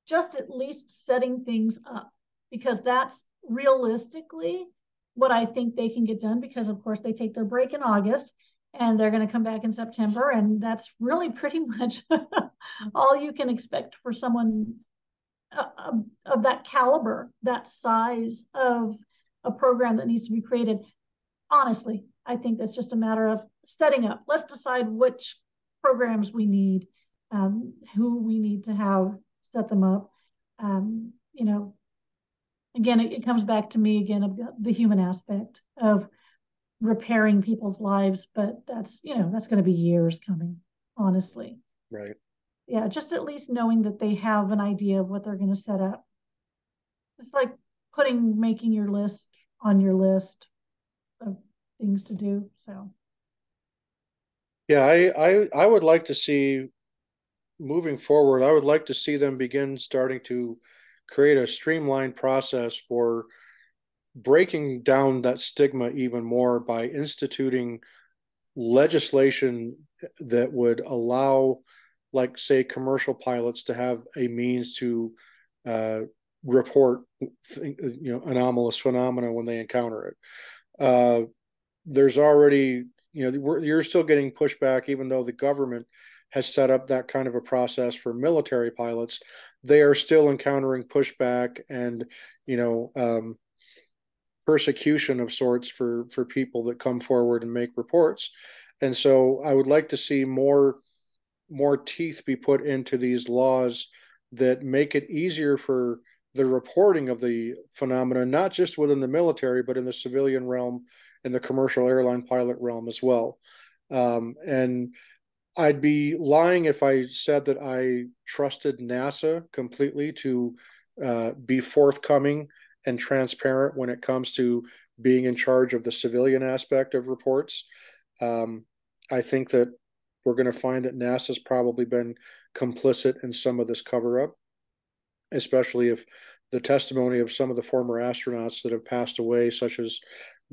just at least setting things up, because that's realistically what I think they can get done, because of course they take their break in August and they're going to come back in September, and that's really pretty much all you can expect for someone of that caliber, that size of a program that needs to be created. Honestly, I think that's just a matter of setting up. Let's decide which programs we need, who we need to have set them up. You know, again, it comes back to me again of the human aspect of repairing people's lives, but that's going to be years coming, honestly. Right. Yeah, just at least knowing that they have an idea of what they're going to set up. It's like making your list on your list of things to do. So Yeah, I would like to see moving forward, I would like to see them begin starting to create a streamlined process for breaking down that stigma even more by instituting legislation that would allow, like, say, commercial pilots to have a means to uh, report, anomalous phenomena when they encounter it. There's already, you're still getting pushback, even though the government has set up that kind of a process for military pilots. They are still encountering pushback and, you know, um, persecution of sorts for people that come forward and make reports. And so I would like to see more teeth be put into these laws that make it easier for the reporting of the phenomena, not just within the military, but in the civilian realm, in the commercial airline pilot realm as well. And I'd be lying if I said that I trusted NASA completely to be forthcoming and transparent when it comes to being in charge of the civilian aspect of reports. Um, I think that we're going to find that NASA's probably been complicit in some of this cover up, especially if the testimony of some of the former astronauts that have passed away, such as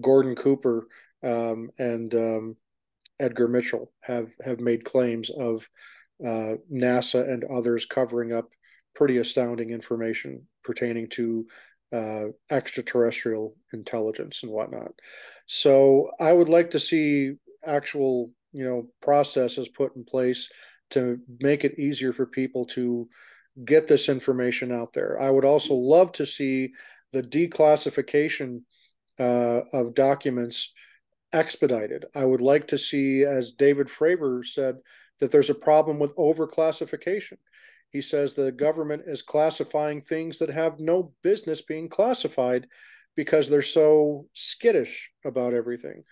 Gordon Cooper and Edgar Mitchell, have made claims of NASA and others covering up pretty astounding information pertaining to extraterrestrial intelligence and whatnot. So I would like to see actual, processes put in place to make it easier for people to get this information out there. I would also love to see the declassification of documents expedited. I would like to see, as David Fravor said, that there's a problem with overclassification. He says the government is classifying things that have no business being classified because they're so skittish about everything.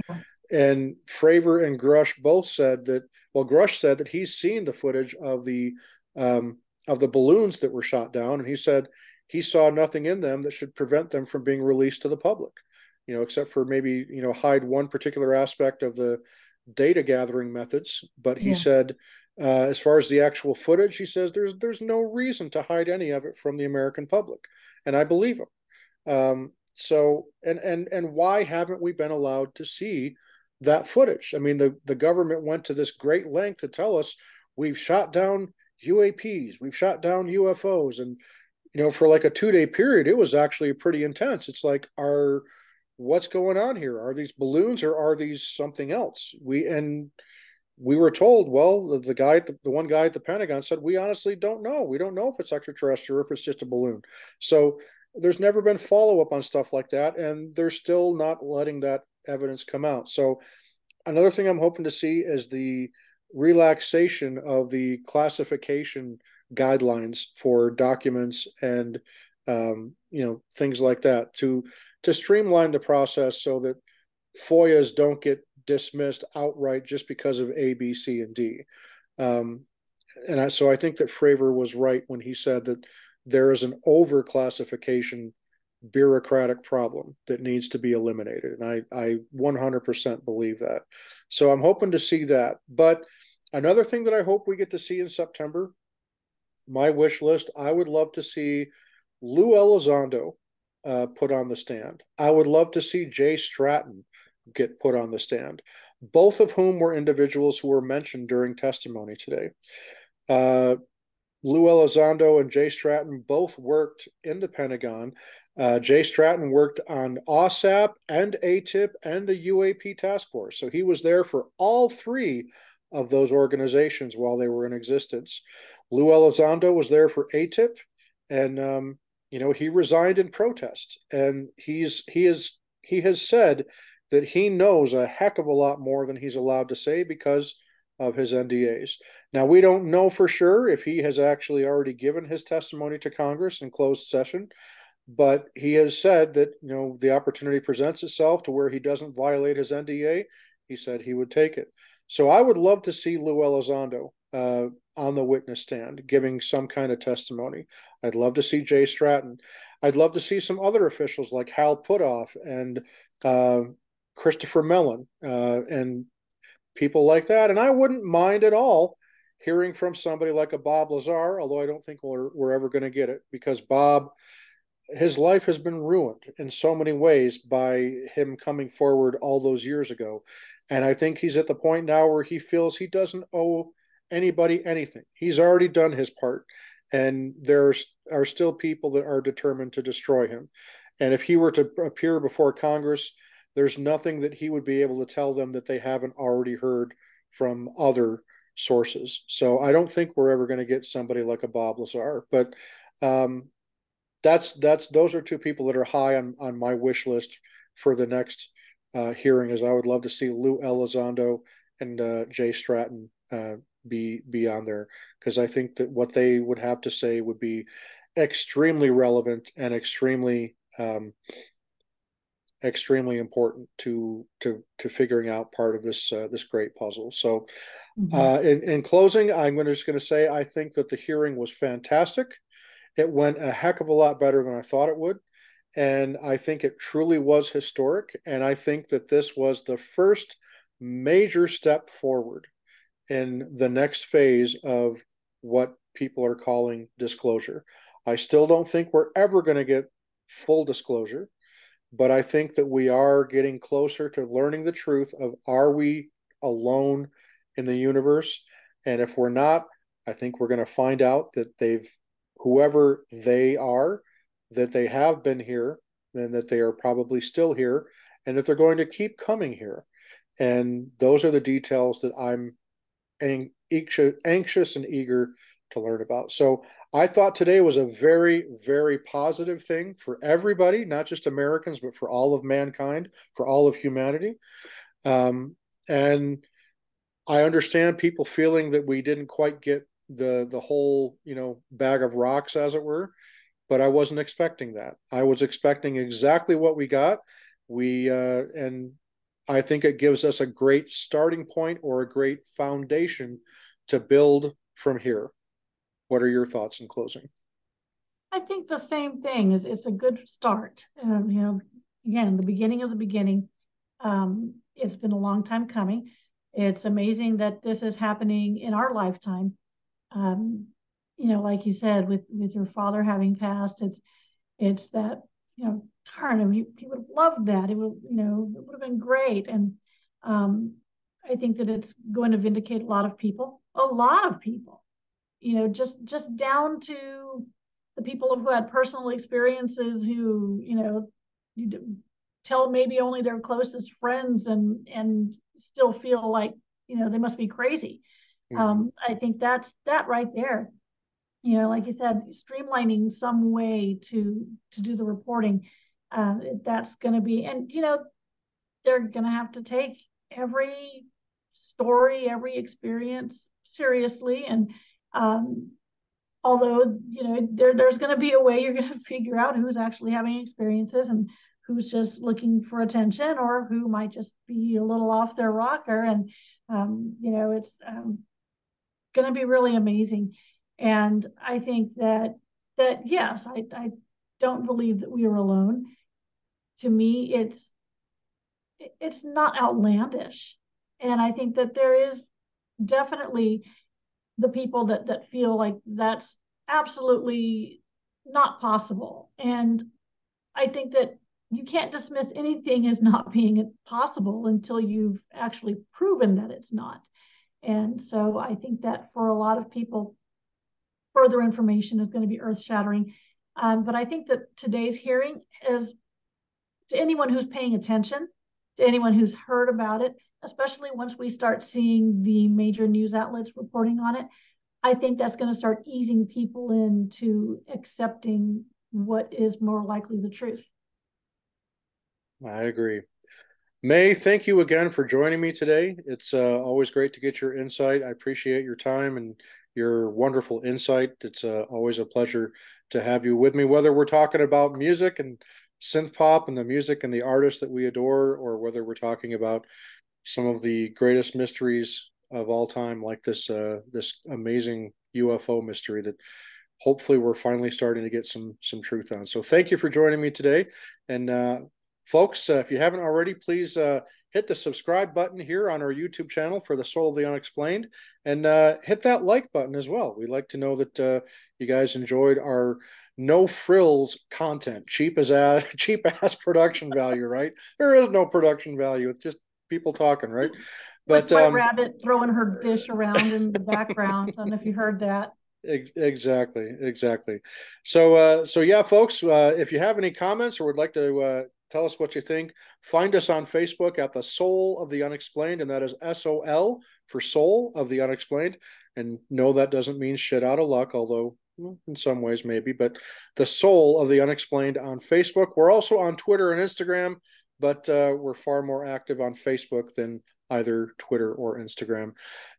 And Fravor and Grush both said that. Well, Grush said that he's seen the footage of the balloons that were shot down, and he said he saw nothing in them that should prevent them from being released to the public. Except for maybe hide one particular aspect of the data gathering methods. But he yeah, said, as far as the actual footage, he says there's no reason to hide any of it from the American public, and I believe him. So and why haven't we been allowed to see that footage? I mean, the government went to this great length to tell us we've shot down UAPs, we've shot down UFOs, and for like a 2 day period, it was actually pretty intense. It's like, what's going on here? Are these balloons or are these something else? We were told, well, the one guy at the Pentagon said, we honestly don't know. We don't know if it's extraterrestrial or if it's just a balloon. So there's never been follow up on stuff like that, and they're still not letting that evidence come out. So another thing I'm hoping to see is the relaxation of the classification guidelines for documents and things like that to streamline the process so that FOIAs don't get dismissed outright just because of A, B, C, and D. So I think that Fravor was right when he said that there is an overclassification bureaucratic problem that needs to be eliminated. And I 100% believe that. So I'm hoping to see that. But another thing that I hope we get to see in September, my wish list, I would love to see Lou Elizondo put on the stand. I would love to see Jay Stratton get put on the stand, both of whom were individuals who were mentioned during testimony today. Lou Elizondo and Jay Stratton both worked in the Pentagon. Jay Stratton worked on OSAP and ATIP and the UAP task force. So he was there for all three of those organizations while they were in existence. Lou Elizondo was there for ATIP, and he resigned in protest. And he has said that he knows a heck of a lot more than he's allowed to say because of his NDAs. Now, we don't know for sure if he has actually already given his testimony to Congress in closed session, but he has said that, the opportunity presents itself to where he doesn't violate his NDA. He said he would take it. So I would love to see Lou Elizondo on the witness stand giving some kind of testimony. I'd love to see Jay Stratton. I'd love to see some other officials like Hal Puthoff and Christopher Mellon and people like that. And I wouldn't mind at all hearing from somebody like a Bob Lazar, although I don't think we're ever going to get it, because Bob, his life has been ruined in so many ways by him coming forward all those years ago. And I think he's at the point now where he feels he doesn't owe anybody anything. He's already done his part. And there are still people that are determined to destroy him. And if he were to appear before Congress, there's nothing that he would be able to tell them that they haven't already heard from other sources. So I don't think we're ever going to get somebody like a Bob Lazar. But those are two people that are high on my wish list for the next hearing. Is I would love to see Lou Elizondo and Jay Stratton be on there, because I think that what they would have to say would be extremely relevant and extremely important to figuring out part of this great puzzle. So, in closing, I'm just going to say I think that the hearing was fantastic. It went a heck of a lot better than I thought it would, and I think it truly was historic. And I think that this was the first major step forward in the next phase of what people are calling disclosure. I still don't think we're ever going to get full disclosure, but I think that we are getting closer to learning the truth of, are we alone in the universe? And if we're not, I think we're going to find out that whoever they are, that they have been here, and that they are probably still here, and that they're going to keep coming here. And those are the details that I'm anxious and eager to learn about. So I thought today was a very, very positive thing for everybody, not just Americans, but for all of mankind, for all of humanity. And I understand people feeling that we didn't quite get the whole, bag of rocks, as it were, but I wasn't expecting that. I was expecting exactly what we got. And I think it gives us a great starting point or a great foundation to build from here. What are your thoughts in closing? I think the same thing is it's a good start. Again, the beginning of the beginning. It's been a long time coming. It's amazing that this is happening in our lifetime. Like you said, with your father having passed, it's that, darn, he would have loved that. It would have been great. And I think that it's going to vindicate a lot of people, just down to the people who had personal experiences who, tell maybe only their closest friends and still feel like, they must be crazy. Mm-hmm. I think that's that right there. Like you said, streamlining some way to do the reporting. That's going to be, and they're going to have to take every story, every experience seriously. And although there's going to be a way you're going to figure out who's actually having experiences and who's just looking for attention or who might just be a little off their rocker. And it's going to be really amazing. And I think that yes, I don't believe that we are alone. To me, it's not outlandish. And I think that there is definitely the people that feel like that's absolutely not possible. And I think that you can't dismiss anything as not being possible until you've actually proven that it's not. And so I think that for a lot of people, further information is going to be earth shattering. But I think that today's hearing is, to anyone who's paying attention, to anyone who's heard about it, especially once we start seeing the major news outlets reporting on it, I think that's going to start easing people into accepting what is more likely the truth. I agree. Mae, thank you again for joining me today. It's always great to get your insight. I appreciate your time and your wonderful insight. It's always a pleasure to have you with me, whether we're talking about music and synth pop and the music and the artists that we adore, or whether we're talking about some of the greatest mysteries of all time, like this amazing UFO mystery that hopefully we're finally starting to get some truth on. So thank you for joining me today. And folks, if you haven't already, please hit the subscribe button here on our YouTube channel for the Soul of the Unexplained, and hit that like button as well. We'd like to know that you guys enjoyed our no frills content, cheap ass production value, right? There is no production value. It's just people talking, right? With But White Rabbit throwing her dish around in the background. I don't know if you heard that. Exactly. So yeah, folks, if you have any comments or would like to tell us what you think, find us on Facebook at the Soul of the Unexplained, and that is SOL for Soul of the Unexplained. And no, that doesn't mean shit out of luck, although in some ways maybe, but the Soul of the Unexplained on Facebook. We're also on Twitter and Instagram, but we're far more active on Facebook than either Twitter or Instagram.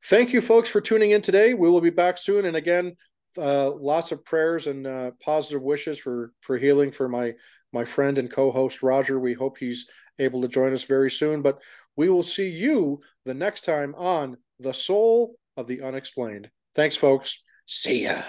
Thank you, folks, for tuning in today. We will be back soon. And again, lots of prayers and positive wishes for healing for my friend and co-host Roger. We hope he's able to join us very soon. But we will see you the next time on The Soul of the Unexplained. Thanks, folks. See ya.